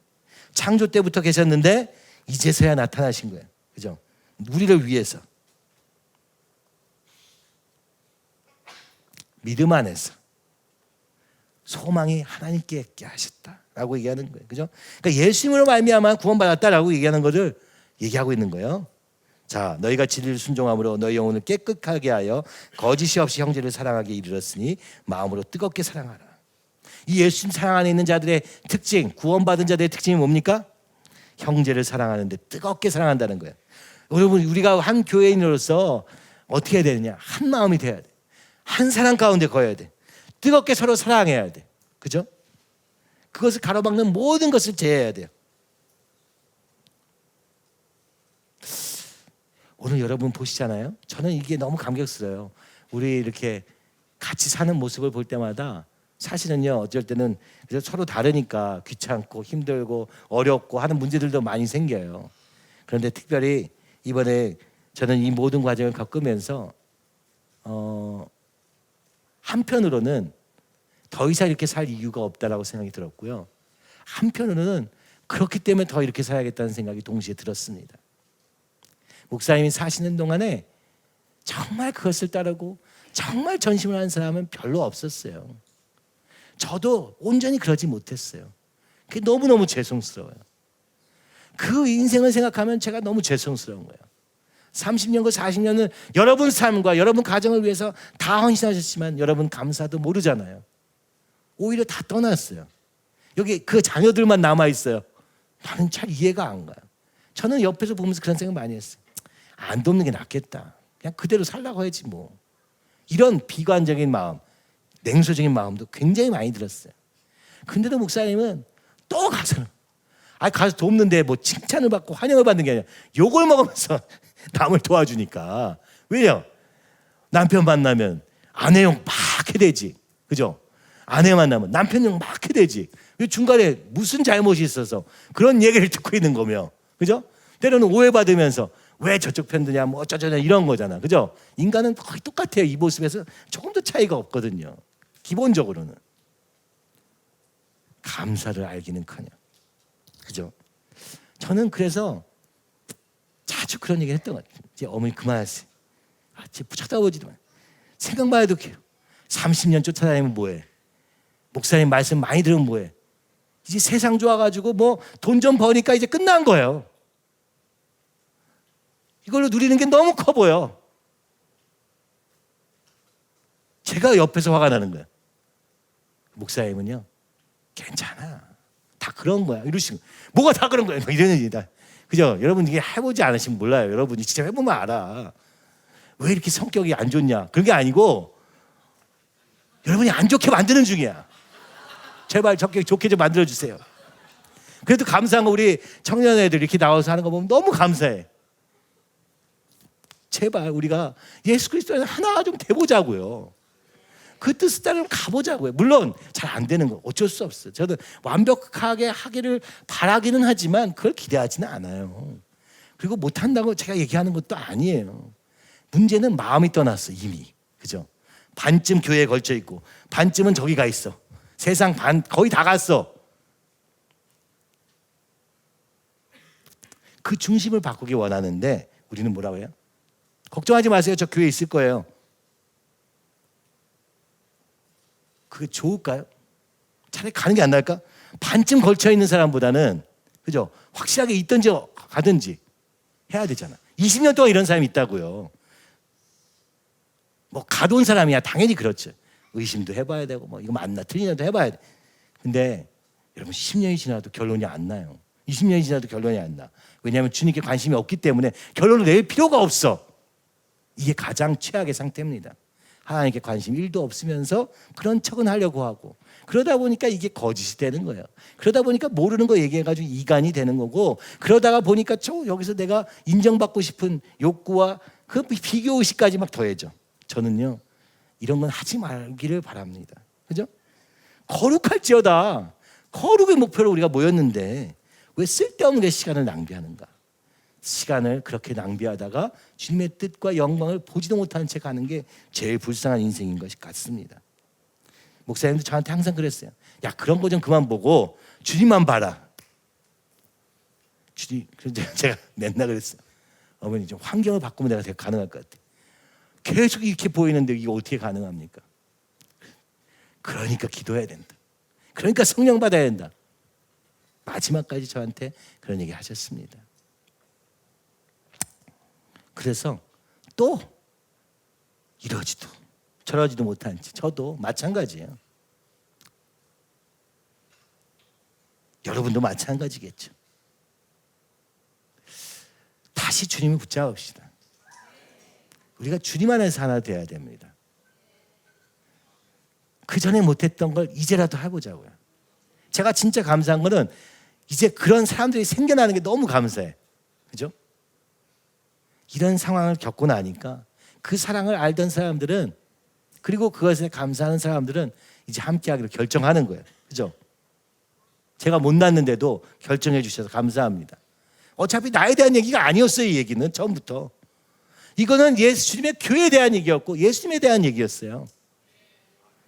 S1: 창조 때부터 계셨는데 이제서야 나타나신 거예요. 그죠? 우리를 위해서. 믿음 안에서 소망이 하나님께 있게 하셨다라고 얘기하는 거예요. 그죠? 그러니까 예수님으로 말미암아 구원받았다라고 얘기하는 것을 얘기하고 있는 거예요. 자, 너희가 진리를 순종함으로 너희 영혼을 깨끗하게 하여 거짓이 없이 형제를 사랑하게 이르렀으니 마음으로 뜨겁게 사랑하라. 이 예수님 사랑 안에 있는 자들의 특징, 구원받은 자들의 특징이 뭡니까? 형제를 사랑하는데 뜨겁게 사랑한다는 거예요. 여러분, 우리가 한 교회인으로서 어떻게 해야 되느냐? 한 마음이 돼야 돼. 한 사랑 가운데 거해야 돼. 뜨겁게 서로 사랑해야 돼. 그죠? 그것을 가로막는 모든 것을 제해야 돼요. 오늘 여러분 보시잖아요. 저는 이게 너무 감격스러워요. 우리 이렇게 같이 사는 모습을 볼 때마다 사실은요, 어쩔 때는 서로 다르니까 귀찮고 힘들고 어렵고 하는 문제들도 많이 생겨요. 그런데 특별히 이번에 저는 이 모든 과정을 겪으면서 한편으로는 더 이상 이렇게 살 이유가 없다라고 생각이 들었고요. 한편으로는 그렇기 때문에 더 이렇게 살아야겠다는 생각이 동시에 들었습니다. 목사님이 사시는 동안에 정말 그것을 따르고 정말 전심을 하는 사람은 별로 없었어요. 저도 온전히 그러지 못했어요. 그게 너무너무 죄송스러워요. 그 인생을 생각하면 제가 너무 죄송스러운 거예요. 30년과 40년을 여러분 삶과 여러분 가정을 위해서 다 헌신하셨지만 여러분 감사도 모르잖아요. 오히려 다 떠났어요. 여기 그 자녀들만 남아있어요. 나는 잘 이해가 안 가요. 저는 옆에서 보면서 그런 생각 많이 했어요. 안 돕는 게 낫겠다. 그냥 그대로 살라고 해야지 뭐. 이런 비관적인 마음, 냉소적인 마음도 굉장히 많이 들었어요. 근데도 목사님은 또 가서는 가서 돕는데 뭐 칭찬을 받고 환영을 받는 게 아니라 욕을 먹으면서 남을 도와주니까. 왜냐? 남편 만나면 아내 욕 막 해대지. 그죠? 아내 만나면 남편 욕 막 해대지. 중간에 무슨 잘못이 있어서 그런 얘기를 듣고 있는 거며. 그죠? 때로는 오해받으면서 왜 저쪽 편 드냐 뭐 어쩌저쩌 이런 거잖아. 그죠? 인간은 거의 똑같아요. 이 모습에서 조금도 차이가 없거든요. 기본적으로는. 감사를 알기는커녕. 그죠? 저는 그래서 자주 그런 얘기를 했던 것 같아요. 이제 어머니 그만하세요. 쟤 쳐다보지도 마. 생각만 해도 해요. 30년 쫓아다니면 뭐해? 목사님 말씀 많이 들으면 뭐해? 이제 세상 좋아가지고 뭐 돈 좀 버니까 이제 끝난 거예요. 이걸로 누리는 게 너무 커 보여. 제가 옆에서 화가 나는 거예요. 목사님은요, 괜찮아. 다 그런 거야. 이러시면 뭐가 다 그런 거야. 이런 얘기다. 그죠? 여러분 이게 해보지 않으시면 몰라요. 여러분이 진짜 해보면 알아. 왜 이렇게 성격이 안 좋냐? 그런 게 아니고 여러분이 안 좋게 만드는 중이야. 제발 좋게 좀 만들어주세요. 그래도 감사한 거 우리 청년 애들 이렇게 나와서 하는 거 보면 너무 감사해. 제발 우리가 예수 그리스도에 하나 좀 돼보자고요. 그 뜻을 따라 가보자고요. 물론 잘 안 되는 거 어쩔 수 없어요. 저도 완벽하게 하기를 바라기는 하지만 그걸 기대하지는 않아요. 그리고 못한다고 제가 얘기하는 것도 아니에요. 문제는 마음이 떠났어 이미. 그죠? 반쯤 교회에 걸쳐 있고 반쯤은 저기 가 있어. 세상 반 거의 다 갔어. 그 중심을 바꾸기 원하는데 우리는 뭐라고 해요? 걱정하지 마세요. 저 교회에 있을 거예요. 그게 좋을까요? 차라리 가는 게 안 나을까? 반쯤 걸쳐 있는 사람보다는 그죠? 확실하게 있든지 가든지 해야 되잖아. 20년 동안 이런 사람이 있다고요. 뭐 가둬온 사람이야 당연히 그렇죠. 의심도 해봐야 되고 뭐 이거 맞나 틀리냐도 해봐야 돼. 근데 여러분 10년이 지나도 결론이 안 나요. 20년이 지나도 결론이 안 나. 왜냐하면 주님께 관심이 없기 때문에 결론을 낼 필요가 없어. 이게 가장 최악의 상태입니다. 하나님께 관심 1도 없으면서 그런 척은 하려고 하고, 그러다 보니까 이게 거짓이 되는 거예요. 그러다 보니까 모르는 거 얘기해가지고 이간이 되는 거고, 그러다가 보니까 여기서 내가 인정받고 싶은 욕구와 그 비교의식까지 막 더해져. 저는요, 이런 건 하지 말기를 바랍니다. 그죠? 거룩할지어다. 거룩의 목표로 우리가 모였는데 왜 쓸데없는 시간을 낭비하는가? 시간을 그렇게 낭비하다가 주님의 뜻과 영광을 보지도 못한 채 가는 게 제일 불쌍한 인생인 것 같습니다. 목사님도 저한테 항상 그랬어요. 야, 그런 거 좀 그만 보고 주님만 봐라. 주님, 그래서 제가 맨날 그랬어요. 어머니, 좀 환경을 바꾸면 내가 되게 가능할 것 같아. 계속 이렇게 보이는데 이게 어떻게 가능합니까? 그러니까 기도해야 된다. 그러니까 성령 받아야 된다. 마지막까지 저한테 그런 얘기 하셨습니다. 그래서 또 이러지도 저러지도 못한 채, 저도 마찬가지예요. 여러분도 마찬가지겠죠. 다시 주님을 붙잡읍시다. 우리가 주님 안에서 하나 돼야 됩니다. 그 전에 못했던 걸 이제라도 해보자고요. 제가 진짜 감사한 거는 이제 그런 사람들이 생겨나는 게 너무 감사해. 그죠? 이런 상황을 겪고 나니까 그 사랑을 알던 사람들은, 그리고 그것에 감사하는 사람들은 이제 함께하기로 결정하는 거예요. 그죠? 제가 못 낳는데도 결정해 주셔서 감사합니다. 어차피 나에 대한 얘기가 아니었어요. 이 얘기는 처음부터. 이거는 예수님의 교회에 대한 얘기였고 예수님에 대한 얘기였어요.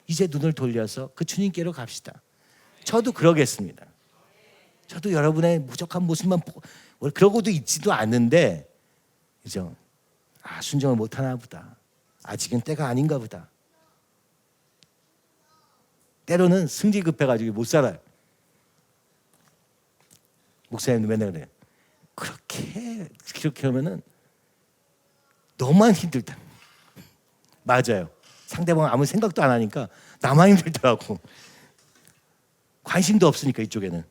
S1: 이제 눈을 돌려서 그 주님께로 갑시다. 저도 그러겠습니다. 저도 여러분의 부족한 모습만 보고, 그러고도 있지도 않는데, 그죠? 아, 순종을 못하나 보다. 아직은 때가 아닌가 보다. 때로는 승질 급해가지고 못 살아요. 목사님도 맨날 그래요. 그렇게 하면은 너만 힘들다. 맞아요. 상대방 아무 생각도 안 하니까 나만 힘들더라고. 관심도 없으니까 이쪽에는.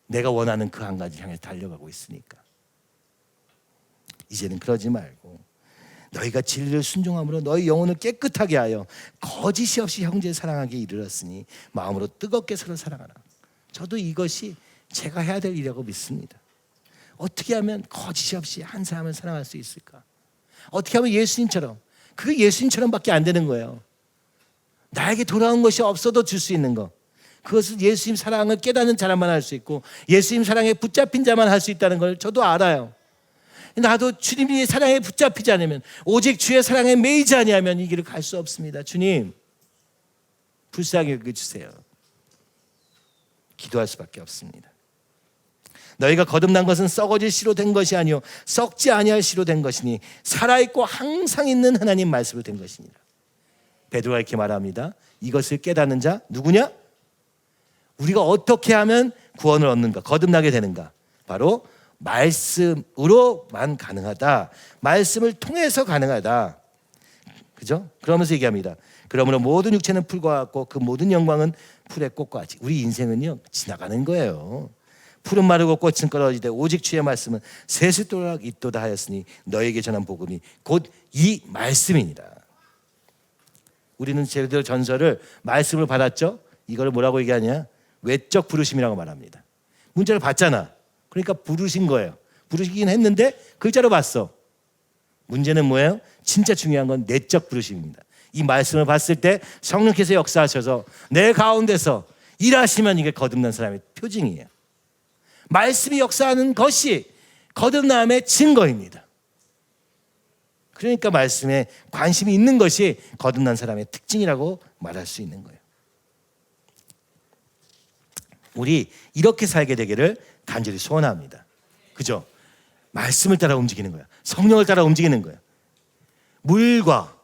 S1: 내가 원하는 그 한 가지 향해 달려가고 있으니까. 이제는 그러지 말고 너희가 진리를 순종함으로 너희 영혼을 깨끗하게 하여 거짓이 없이 형제 사랑하게 이르렀으니 마음으로 뜨겁게 서로 사랑하라. 저도 이것이 제가 해야 될 일이라고 믿습니다. 어떻게 하면 거짓이 없이 한 사람을 사랑할 수 있을까? 어떻게 하면 예수님처럼, 그게 예수님처럼밖에 안 되는 거예요. 나에게 돌아온 것이 없어도 줄 수 있는 거, 그것을 예수님 사랑을 깨닫는 사람만 할 수 있고 예수님 사랑에 붙잡힌 자만 할 수 있다는 걸 저도 알아요. 나도 주님의 사랑에 붙잡히지 않으면, 오직 주의 사랑에 매이지 아니하면 이 길을 갈 수 없습니다. 주님, 불쌍히 여겨주세요. 기도할 수밖에 없습니다. 너희가 거듭난 것은 썩어질 씨로 된 것이 아니요 썩지 아니할 씨로 된 것이니 살아있고 항상 있는 하나님 말씀으로 된 것이니라. 베드로가 이렇게 말합니다. 이것을 깨닫는 자 누구냐? 우리가 어떻게 하면 구원을 얻는가, 거듭나게 되는가? 바로 말씀으로만 가능하다. 말씀을 통해서 가능하다. 그죠? 그러면서 얘기합니다. 그러므로 모든 육체는 풀과 같고 그 모든 영광은 풀의 꽃과 같이. 우리 인생은요 지나가는 거예요. 풀은 마르고 꽃은 떨어지되 오직 주의 말씀은 새슬도록 있도다 하였으니 너에게 전한 복음이 곧 이 말씀이니라. 우리는 제대로 전설을 말씀을 받았죠. 이걸 뭐라고 얘기하냐? 외적 부르심이라고 말합니다. 문자를 받잖아. 그러니까 부르신 거예요. 부르시긴 했는데 글자로 봤어. 문제는 뭐예요? 진짜 중요한 건 내적 부르심입니다. 이 말씀을 봤을 때 성령께서 역사하셔서 내 가운데서 일하시면 이게 거듭난 사람의 표징이에요. 말씀이 역사하는 것이 거듭남의 증거입니다. 그러니까 말씀에 관심이 있는 것이 거듭난 사람의 특징이라고 말할 수 있는 거예요. 우리 이렇게 살게 되기를 간절히 소원합니다. 그죠? 말씀을 따라 움직이는 거야. 성령을 따라 움직이는 거야. 물과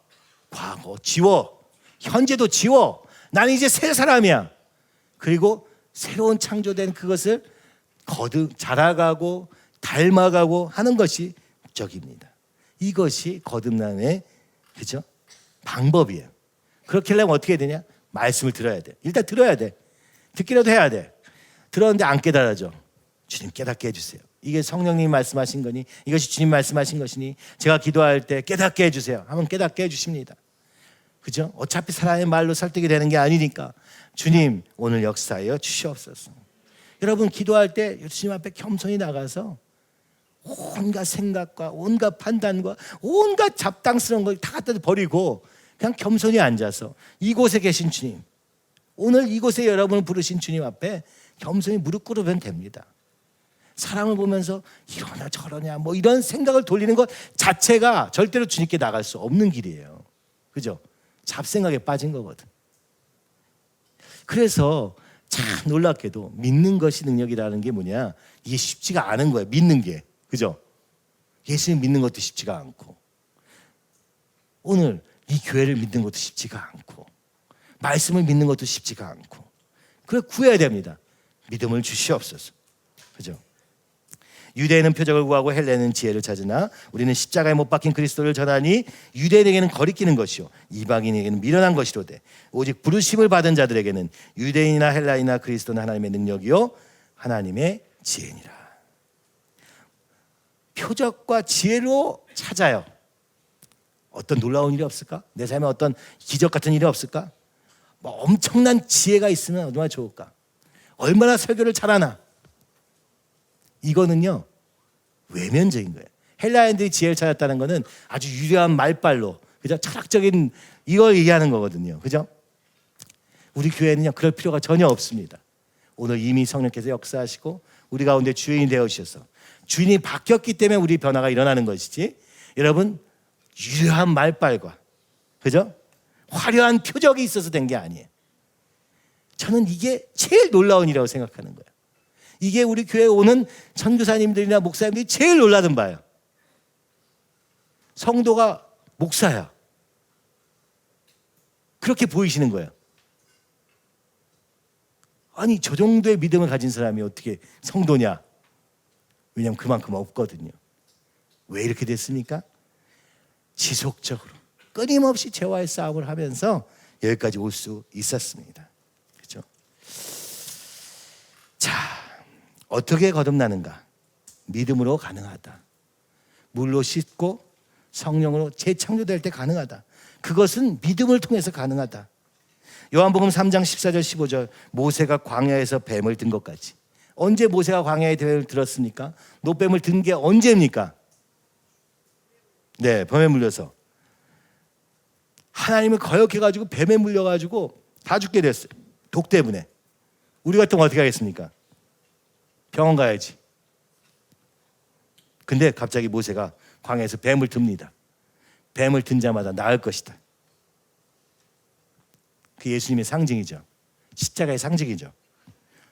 S1: 과거 지워, 현재도 지워. 나는 이제 새 사람이야. 그리고 새로운 창조된 그것을 자라가고 닮아가고 하는 것이 목적입니다. 이것이 거듭남의, 그죠? 방법이에요. 그렇게 하려면 어떻게 해야 되냐? 말씀을 들어야 돼. 일단 들어야 돼. 듣기라도 해야 돼. 들었는데 안 깨달아져. 주님 깨닫게 해주세요. 이게 성령님이 말씀하신 거니? 이것이 주님 말씀하신 것이니? 제가 기도할 때 깨닫게 해주세요 하면 깨닫게 해주십니다. 그죠? 어차피 사람의 말로 설득이 되는 게 아니니까 주님 오늘 역사하여 주시옵소서. 여러분 기도할 때 주님 앞에 겸손히 나가서 온갖 생각과 온갖 판단과 온갖 잡당스러운 걸 다 갖다 버리고 그냥 겸손히 앉아서 이곳에 계신 주님, 오늘 이곳에 여러분을 부르신 주님 앞에 겸손히 무릎 꿇으면 됩니다. 사람을 보면서 이러냐 저러냐 뭐 이런 생각을 돌리는 것 자체가 절대로 주님께 나갈 수 없는 길이에요. 그죠? 잡생각에 빠진 거거든. 그래서 참 놀랍게도 믿는 것이 능력이라는 게 뭐냐, 이게 쉽지가 않은 거예요. 믿는 게. 그죠? 예수님 믿는 것도 쉽지가 않고, 오늘 이 교회를 믿는 것도 쉽지가 않고, 말씀을 믿는 것도 쉽지가 않고, 그래 구해야 됩니다. 믿음을 주시옵소서. 그죠? 유대인은 표적을 구하고 헬레는 지혜를 찾으나 우리는 십자가에 못 박힌 그리스도를 전하니 유대인에게는 거리끼는 것이요 이방인에게는 미련한 것이로되 오직 부르심을 받은 자들에게는 유대인이나 헬라이나 그리스도는 하나님의 능력이요 하나님의 지혜니라. 표적과 지혜로 찾아요. 어떤 놀라운 일이 없을까? 내 삶에 어떤 기적 같은 일이 없을까? 뭐 엄청난 지혜가 있으면 얼마나 좋을까? 얼마나 설교를 잘하나? 이거는요 외면적인 거예요. 헬라인들이 지혜를 찾았다는 거는 아주 유려한 말발로, 그죠? 철학적인 이걸 얘기하는 거거든요. 그죠? 우리 교회는요 그럴 필요가 전혀 없습니다. 오늘 이미 성령께서 역사하시고 우리 가운데 주인이 되어주셔서 주인이 바뀌었기 때문에 우리 변화가 일어나는 것이지, 여러분 유려한 말발과, 그죠? 화려한 표적이 있어서 된 게 아니에요. 저는 이게 제일 놀라운 일이라고 생각하는 거예요. 이게 우리 교회에 오는 선교사님들이나 목사님들이 제일 놀라던 바예요. 성도가 목사야. 그렇게 보이시는 거예요. 아니 저 정도의 믿음을 가진 사람이 어떻게 성도냐? 왜냐하면 그만큼 없거든요. 왜 이렇게 됐습니까? 지속적으로 끊임없이 죄와의 싸움을 하면서 여기까지 올 수 있었습니다. 그렇죠? 자, 어떻게 거듭나는가? 믿음으로 가능하다. 물로 씻고 성령으로 재창조될 때 가능하다. 그것은 믿음을 통해서 가능하다. 요한복음 3장 14절 15절 모세가 광야에서 뱀을 든 것 같이. 언제 모세가 광야에 뱀을 들었습니까? 노뱀을 든 게 언제입니까? 네, 뱀에 물려서. 하나님을 거역해가지고 뱀에 물려가지고 다 죽게 됐어요. 독 때문에. 우리 같으면 어떻게 하겠습니까? 병원 가야지. 근데 갑자기 모세가 광야에서 뱀을 듭니다. 뱀을 든 자마다 나을 것이다. 그 예수님의 상징이죠. 십자가의 상징이죠.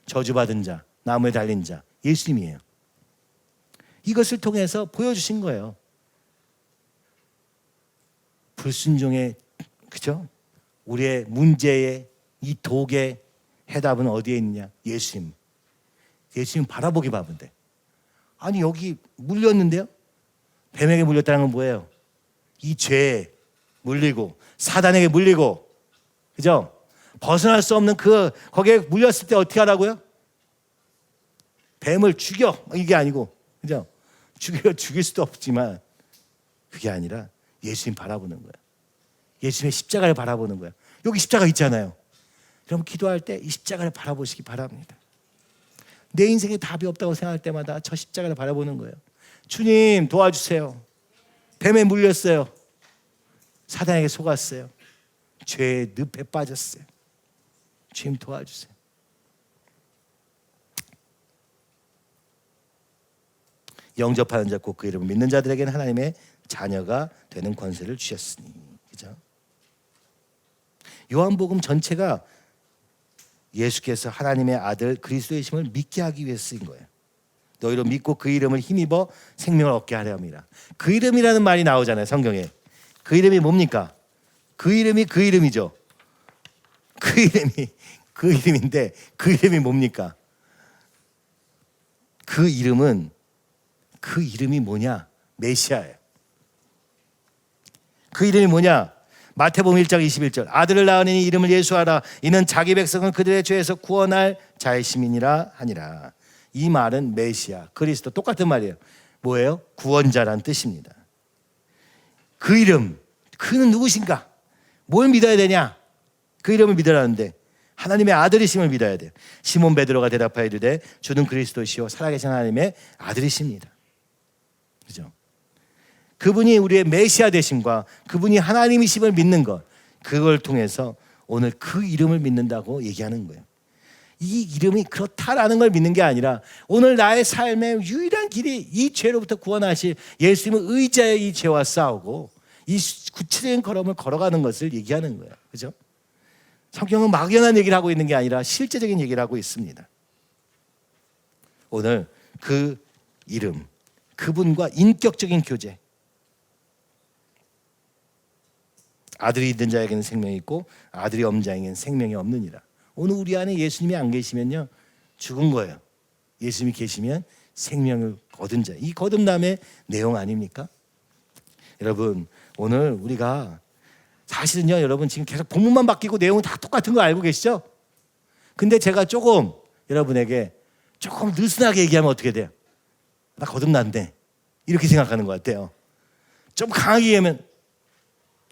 S1: 저주받은 자, 나무에 달린 자, 예수님이에요. 이것을 통해서 보여주신 거예요. 불순종의, 그죠? 우리의 문제의 이 독의 해답은 어디에 있느냐? 예수님. 예수님 바라보기 바쁜데. 아니 여기 물렸는데요? 뱀에게 물렸다는 건 뭐예요? 이 죄에 물리고 사단에게 물리고, 그죠? 벗어날 수 없는 거기에 물렸을 때 어떻게 하라고요? 뱀을 죽여, 이게 아니고, 그죠? 죽일 수도 없지만 그게 아니라 예수님 바라보는 거예요. 예수님의 십자가를 바라보는 거예요. 여기 십자가 있잖아요. 여러분 기도할 때 이 십자가를 바라보시기 바랍니다. 내 인생에 답이 없다고 생각할 때마다 저 십자가를 바라보는 거예요. 주님 도와주세요. 뱀에 물렸어요. 사단에게 속았어요. 죄의 늪에 빠졌어요. 주님 도와주세요. 영접하는 자 곧 그 이름을 믿는 자들에게는 하나님의 자녀가 되는 권세를 주셨으니. 그죠? 요한복음 전체가 예수께서 하나님의 아들 그리스도의 심을 믿게 하기 위해 쓰인 거예요. 너희로 믿고 그 이름을 힘입어 생명을 얻게 하려 합니다. 그 이름이라는 말이 나오잖아요, 성경에. 그 이름이 뭡니까? 그 이름이 그 이름이죠. 그 이름이 그 이름인데 그 이름이 뭡니까? 그 이름은, 그 이름이 뭐냐? 메시아예요. 그 이름이 뭐냐? 마태복음 1장 21절 아들을 낳으니 이름을 예수하라. 이는 자기 백성을 그들의 죄에서 구원할 자의 시민이라 하니라. 이 말은 메시아, 그리스도 똑같은 말이에요. 뭐예요? 구원자란 뜻입니다. 그 이름, 그는 누구신가? 뭘 믿어야 되냐? 그 이름을 믿으라는데 하나님의 아들이심을 믿어야 돼요. 시몬 베드로가 대답하여 이르되 주는 그리스도시요 살아계신 하나님의 아들이십니다. 그죠? 그분이 우리의 메시아 되심과 그분이 하나님이심을 믿는 것, 그걸 통해서 오늘 그 이름을 믿는다고 얘기하는 거예요. 이 이름이 그렇다라는 걸 믿는 게 아니라 오늘 나의 삶의 유일한 길이 이 죄로부터 구원하실 예수님을 의지하여 이 죄와 싸우고 이 구체적인 걸음을 걸어가는 것을 얘기하는 거예요. 그죠? 성경은 막연한 얘기를 하고 있는 게 아니라 실제적인 얘기를 하고 있습니다. 오늘 그 이름, 그분과 인격적인 교제. 아들이 있는 자에게는 생명이 있고 아들이 없는 자에게는 생명이 없느니라. 오늘 우리 안에 예수님이 안 계시면요 죽은 거예요. 예수님이 계시면 생명을 거둔 자. 이 거듭남의 내용 아닙니까? 여러분 오늘 우리가 사실은요 여러분 지금 계속 본문만 바뀌고 내용은 다 똑같은 거 알고 계시죠? 근데 제가 조금 여러분에게 조금 느슨하게 얘기하면 어떻게 돼요? 나 거듭났네 이렇게 생각하는 것 같아요. 좀 강하게 얘기하면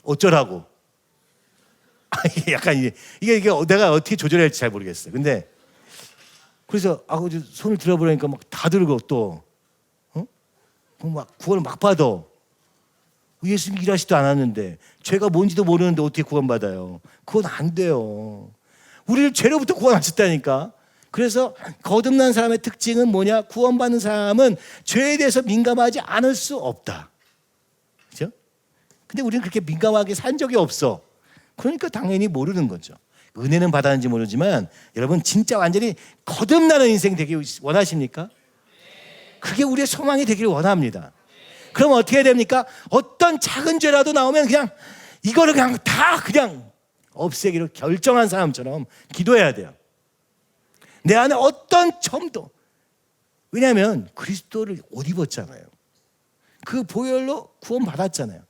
S1: 어쩌라고? 이게 약간 이게 내가 어떻게 조절해야 할지 잘 모르겠어요. 근데 그래서 손을 들어보려니까 막 다 들고 또 막 구원을 막 받아. 예수님 일하시도 않았는데 죄가 뭔지도 모르는데 어떻게 구원받아요? 그건 안 돼요. 우리를 죄로부터 구원하셨다니까. 그래서 거듭난 사람의 특징은 뭐냐? 구원받는 사람은 죄에 대해서 민감하지 않을 수 없다. 그렇죠? 근데 우리는 그렇게 민감하게 산 적이 없어. 그러니까 당연히 모르는 거죠. 은혜는 받았는지 모르지만 여러분 진짜 완전히 거듭나는 인생 되기 원하십니까? 그게 우리의 소망이 되기를 원합니다. 그럼 어떻게 해야 됩니까? 어떤 작은 죄라도 나오면 그냥 이거를 그냥 다 그냥 없애기로 결정한 사람처럼 기도해야 돼요. 내 안에 어떤 점도. 왜냐하면 그리스도를 옷 입었잖아요. 그 보혈로 구원받았잖아요.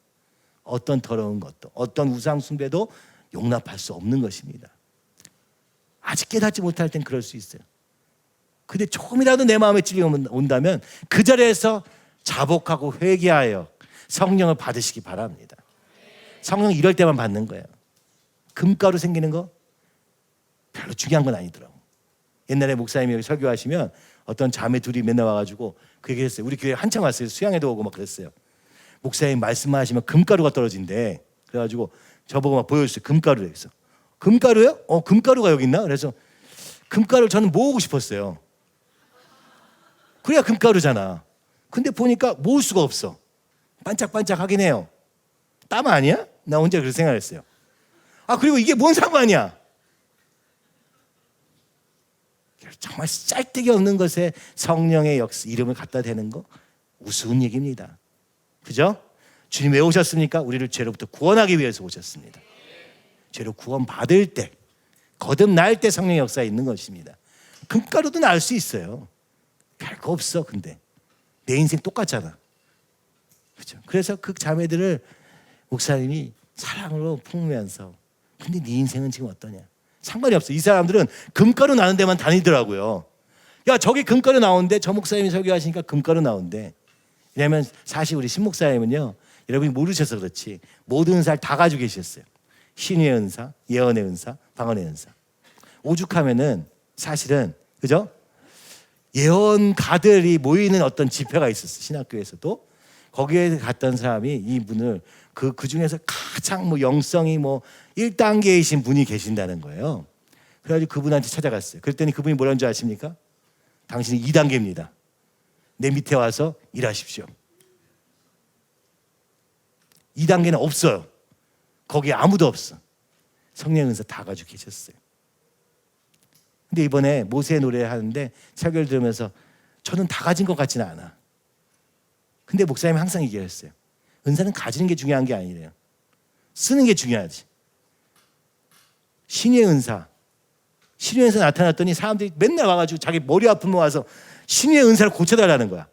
S1: 어떤 더러운 것도 어떤 우상 숭배도 용납할 수 없는 것입니다. 아직 깨닫지 못할 땐 그럴 수 있어요. 근데 조금이라도 내 마음에 찔림이 온다면 그 자리에서 자복하고 회개하여 성령을 받으시기 바랍니다. 성령 이럴 때만 받는 거예요. 금가루 생기는 거 별로 중요한 건 아니더라고. 옛날에 목사님이 여기 설교하시면 어떤 자매 둘이 맨날 와가지고 그 얘기를 했어요. 우리 교회 한참 왔어요. 수양회도 오고 막 그랬어요. 목사님 말씀만 하시면 금가루가 떨어진대. 그래가지고 저보고 막 보여줬어요. 금가루래. 그래서 금가루요? 금가루가 여기 있나? 그래서 금가루를 저는 모으고 싶었어요. 그래야 금가루잖아. 근데 보니까 모을 수가 없어. 반짝반짝 하긴 해요. 땀 아니야? 나 혼자 그렇게 생각했어요. 그리고 이게 뭔 상관이야? 정말 짤데기 없는 것에 성령의 이름을 갖다 대는 거 우스운 얘기입니다. 그죠? 주님 왜 오셨습니까? 우리를 죄로부터 구원하기 위해서 오셨습니다. 죄로 구원받을 때, 거듭날 때 성령의 역사가 있는 것입니다. 금가루도 날 수 있어요. 별거 없어. 근데 내 인생 똑같잖아. 그렇죠? 그래서 그 자매들을 목사님이 사랑으로 품으면서 근데 네 인생은 지금 어떠냐? 상관이 없어. 이 사람들은 금가루 나는 데만 다니더라고요. 야 저기 금가루 나오는데 저 목사님이 설교하시니까 금가루 나온대. 왜냐하면 사실 우리 신목사님은요 여러분이 모르셔서 그렇지 모든 은사를 다 가지고 계셨어요. 신유의 은사, 예언의 은사, 방언의 은사. 오죽하면은 사실은 그죠? 예언가들이 모이는 어떤 집회가 있었어요. 신학교에서도. 거기에 갔던 사람이 이분을 그 중에서 가장 영성이 1단계이신 분이 계신다는 거예요. 그래가지고 그분한테 찾아갔어요. 그랬더니 그분이 뭐라는 줄 아십니까? 당신이 2단계입니다. 내 밑에 와서 일하십시오. 2단계는 없어요. 거기에 아무도 없어. 성령 은사 다 가지고 계셨어요. 근데 이번에 모세 노래 하는데 설교를 들으면서 저는 다 가진 것 같지는 않아. 근데 목사님이 항상 얘기했어요. 은사는 가지는 게 중요한 게 아니래요. 쓰는 게 중요하지. 신의 은사. 신의 은사 나타났더니 사람들이 맨날 와가지고 자기 머리 아프면 와서 신의 은사를 고쳐달라는 거야.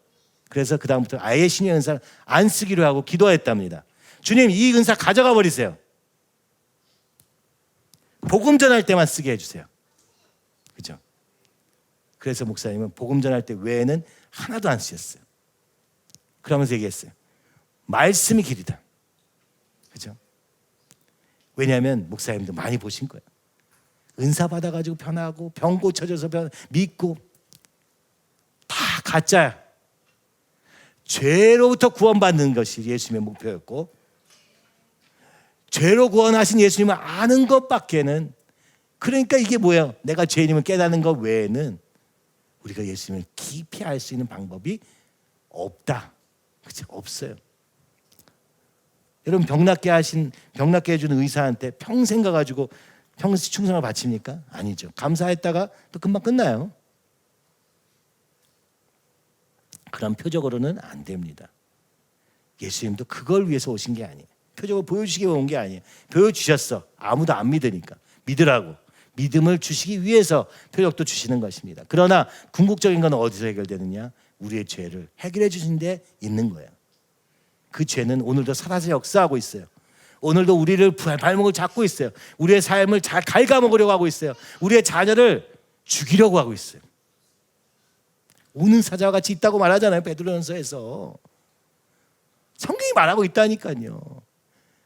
S1: 그래서 그 다음부터 아예 신의 은사를 안 쓰기로 하고 기도했답니다. 주님 이 은사 가져가 버리세요. 복음 전할 때만 쓰게 해주세요. 그죠? 그래서 목사님은 복음 전할 때 외에는 하나도 안 쓰셨어요. 그러면서 얘기했어요. 말씀이 길이다. 그죠? 왜냐하면 목사님도 많이 보신 거예요. 은사 받아가지고 변하고 병 고쳐져서 믿고 다 가짜야. 죄로부터 구원받는 것이 예수님의 목표였고, 죄로 구원하신 예수님을 아는 것밖에는, 그러니까 이게 뭐예요? 내가 죄인임을 깨닫는 것 외에는 우리가 예수님을 깊이 알 수 있는 방법이 없다. 그치? 없어요. 여러분 병 낫게 해주는 의사한테 평생 가가지고 평생 충성을 바칩니까? 아니죠. 감사했다가 또 금방 끝나요. 그런 표적으로는 안 됩니다. 예수님도 그걸 위해서 오신 게 아니에요. 표적을 보여주시기 위해 온 게 아니에요. 보여주셨어. 아무도 안 믿으니까. 믿으라고. 믿음을 주시기 위해서 표적도 주시는 것입니다. 그러나 궁극적인 건 어디서 해결되느냐? 우리의 죄를 해결해 주신 데 있는 거예요. 그 죄는 오늘도 살아서 역사하고 있어요. 오늘도 우리를 발목을 잡고 있어요. 우리의 삶을 잘 갉아먹으려고 하고 있어요. 우리의 자녀를 죽이려고 하고 있어요. 우는 사자와 같이 있다고 말하잖아요. 베드로전서에서. 성경이 말하고 있다니까요.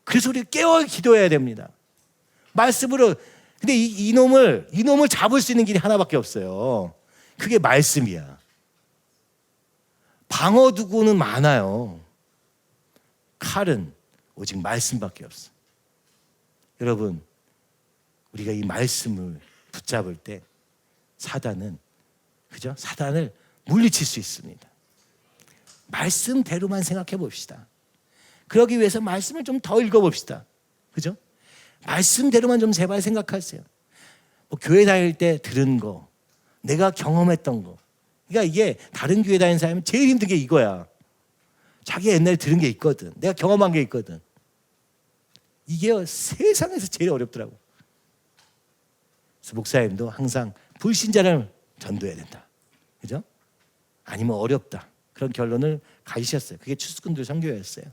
S1: 그래서 우리 깨어 기도해야 됩니다. 말씀으로. 근데 이놈을 잡을 수 있는 길이 하나밖에 없어요. 그게 말씀이야. 방어두고는 많아요. 칼은 오직 말씀밖에 없어. 여러분, 우리가 이 말씀을 붙잡을 때 사단은, 그죠? 사단을 물리칠 수 있습니다. 말씀대로만 생각해 봅시다. 그러기 위해서 말씀을 좀 더 읽어봅시다. 그죠? 말씀대로만 좀 제발 생각하세요. 뭐 교회 다닐 때 들은 거, 내가 경험했던 거. 그러니까 이게 다른 교회 다니는 사람은 제일 힘든 게 이거야. 자기 옛날에 들은 게 있거든. 내가 경험한 게 있거든. 이게 세상에서 제일 어렵더라고. 그래서 목사님도 항상 불신자를 전도해야 된다. 그죠? 아니면 어렵다. 그런 결론을 가지셨어요. 그게 추수꾼들 선교였어요.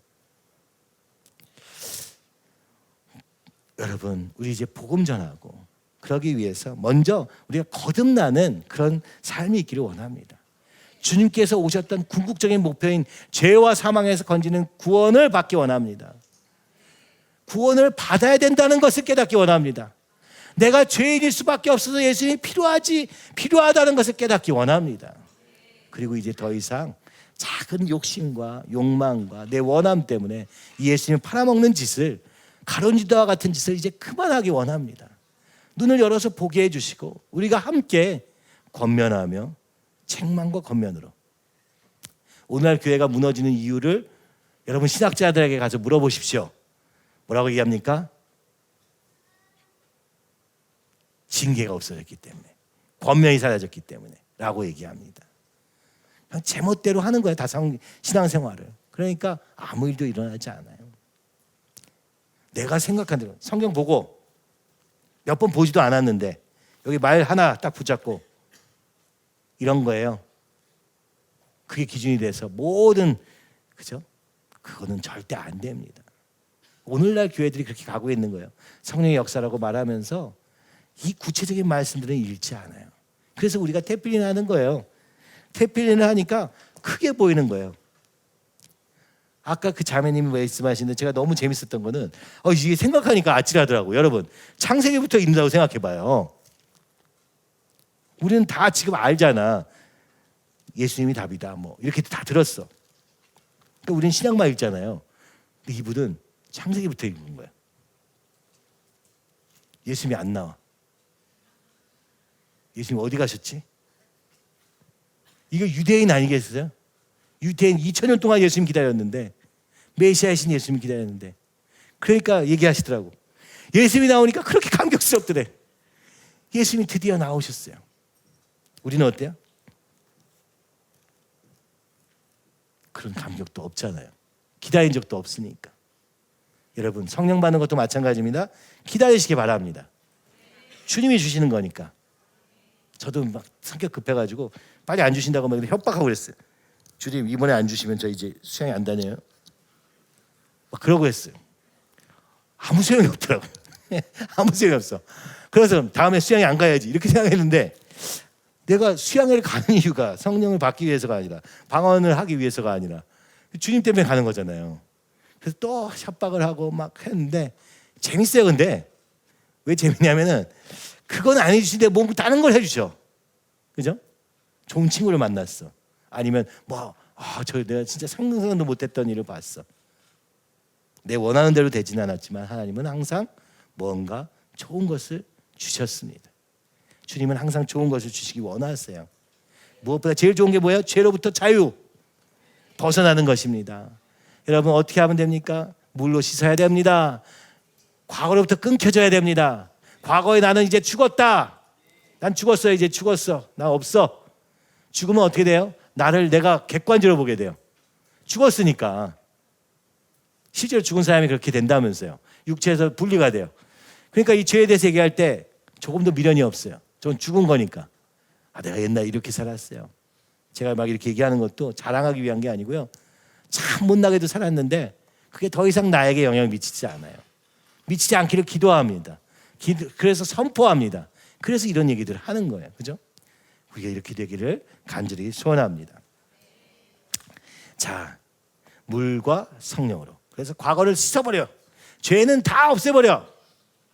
S1: 여러분, 우리 이제 복음 전하고 그러기 위해서 먼저 우리가 거듭나는 그런 삶이 있기를 원합니다. 주님께서 오셨던 궁극적인 목표인 죄와 사망에서 건지는 구원을 받기 원합니다. 구원을 받아야 된다는 것을 깨닫기 원합니다. 내가 죄인일 수밖에 없어서 예수님이 필요하다는 것을 깨닫기 원합니다. 그리고 이제 더 이상 작은 욕심과 욕망과 내 원함 때문에 예수님을 팔아먹는 짓을, 가론유다와 같은 짓을 이제 그만하기 원합니다. 눈을 열어서 보게 해주시고 우리가 함께 권면하며 책망과 권면으로, 오늘날 교회가 무너지는 이유를 여러분 신학자들에게 가서 물어보십시오. 뭐라고 얘기합니까? 징계가 없어졌기 때문에, 권면이 사라졌기 때문에 라고 얘기합니다. 그냥 제멋대로 하는 거예요. 다 신앙생활을. 그러니까 아무 일도 일어나지 않아요. 내가 생각한 대로 성경 보고 몇 번 보지도 않았는데 여기 말 하나 딱 붙잡고 이런 거예요. 그게 기준이 돼서 모든, 그죠? 그거는 절대 안 됩니다. 오늘날 교회들이 그렇게 가고 있는 거예요. 성령의 역사라고 말하면서 이 구체적인 말씀들은 읽지 않아요. 그래서 우리가 태필리는 하는 거예요. 태필리는 하니까 크게 보이는 거예요. 아까 그 자매님이 말씀하시는데 제가 너무 재밌었던 거는 이게 생각하니까 아찔하더라고요. 여러분, 창세기부터 읽는다고 생각해봐요. 우리는 다 지금 알잖아. 예수님이 답이다. 뭐 이렇게 다 들었어. 그러니까 우리는 신약만 읽잖아요. 근데 이분은 창세기부터 읽는 거야. 예수님이 안 나와. 예수님 어디 가셨지? 이거 유대인 아니겠어요? 유대인 2000년 동안 예수님 기다렸는데, 메시아이신 예수님 기다렸는데, 그러니까 얘기하시더라고. 예수님이 나오니까 그렇게 감격스럽더래. 예수님이 드디어 나오셨어요. 우리는 어때요? 그런 감격도 없잖아요. 기다린 적도 없으니까. 여러분, 성령 받는 것도 마찬가지입니다. 기다리시기 바랍니다. 주님이 주시는 거니까. 저도 막 성격 급해가지고 빨리 안 주신다고 막 협박하고 그랬어요. 주님 이번에 안 주시면 저 이제 수양이 안 다녀요. 막 그러고 했어요. 아무 소용이 없더라고요. 아무 소용이 없어. 그래서 다음에 수양이 안 가야지 이렇게 생각했는데 내가 수양회를 가는 이유가 성령을 받기 위해서가 아니라 방언을 하기 위해서가 아니라 주님 때문에 가는 거잖아요. 그래서 또 협박을 하고 막 했는데 재밌어요. 근데 왜 재밌냐면은 그건 안 해주시는데 뭔가 다른 걸 해주셔. 그죠? 좋은 친구를 만났어. 아니면 저 내가 진짜 상상도 못했던 일을 봤어. 내 원하는 대로 되진 않았지만 하나님은 항상 뭔가 좋은 것을 주셨습니다. 주님은 항상 좋은 것을 주시기 원하세요. 무엇보다 제일 좋은 게 뭐예요? 죄로부터 자유, 벗어나는 것입니다. 여러분 어떻게 하면 됩니까? 물로 씻어야 됩니다. 과거로부터 끊겨져야 됩니다. 과거에 나는 이제 죽었다. 난 죽었어. 이제 죽었어. 나 없어. 죽으면 어떻게 돼요? 나를 내가 객관적으로 보게 돼요. 죽었으니까. 실제로 죽은 사람이 그렇게 된다면서요. 육체에서 분리가 돼요. 그러니까 이 죄에 대해서 얘기할 때 조금도 미련이 없어요. 전 죽은 거니까. 내가 옛날에 이렇게 살았어요. 제가 막 이렇게 얘기하는 것도 자랑하기 위한 게 아니고요. 참 못나게도 살았는데 그게 더 이상 나에게 영향을 미치지 않아요. 미치지 않기를 기도합니다. 그래서 선포합니다. 그래서 이런 얘기들을 하는 거예요. 그죠? 우리가 이렇게 되기를 간절히 소원합니다. 자, 물과 성령으로. 그래서 과거를 씻어버려. 죄는 다 없애버려.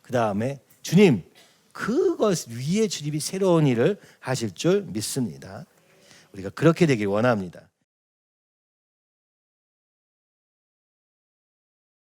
S1: 그 다음에 주님, 그것 위에 주님이 새로운 일을 하실 줄 믿습니다. 우리가 그렇게 되길 원합니다.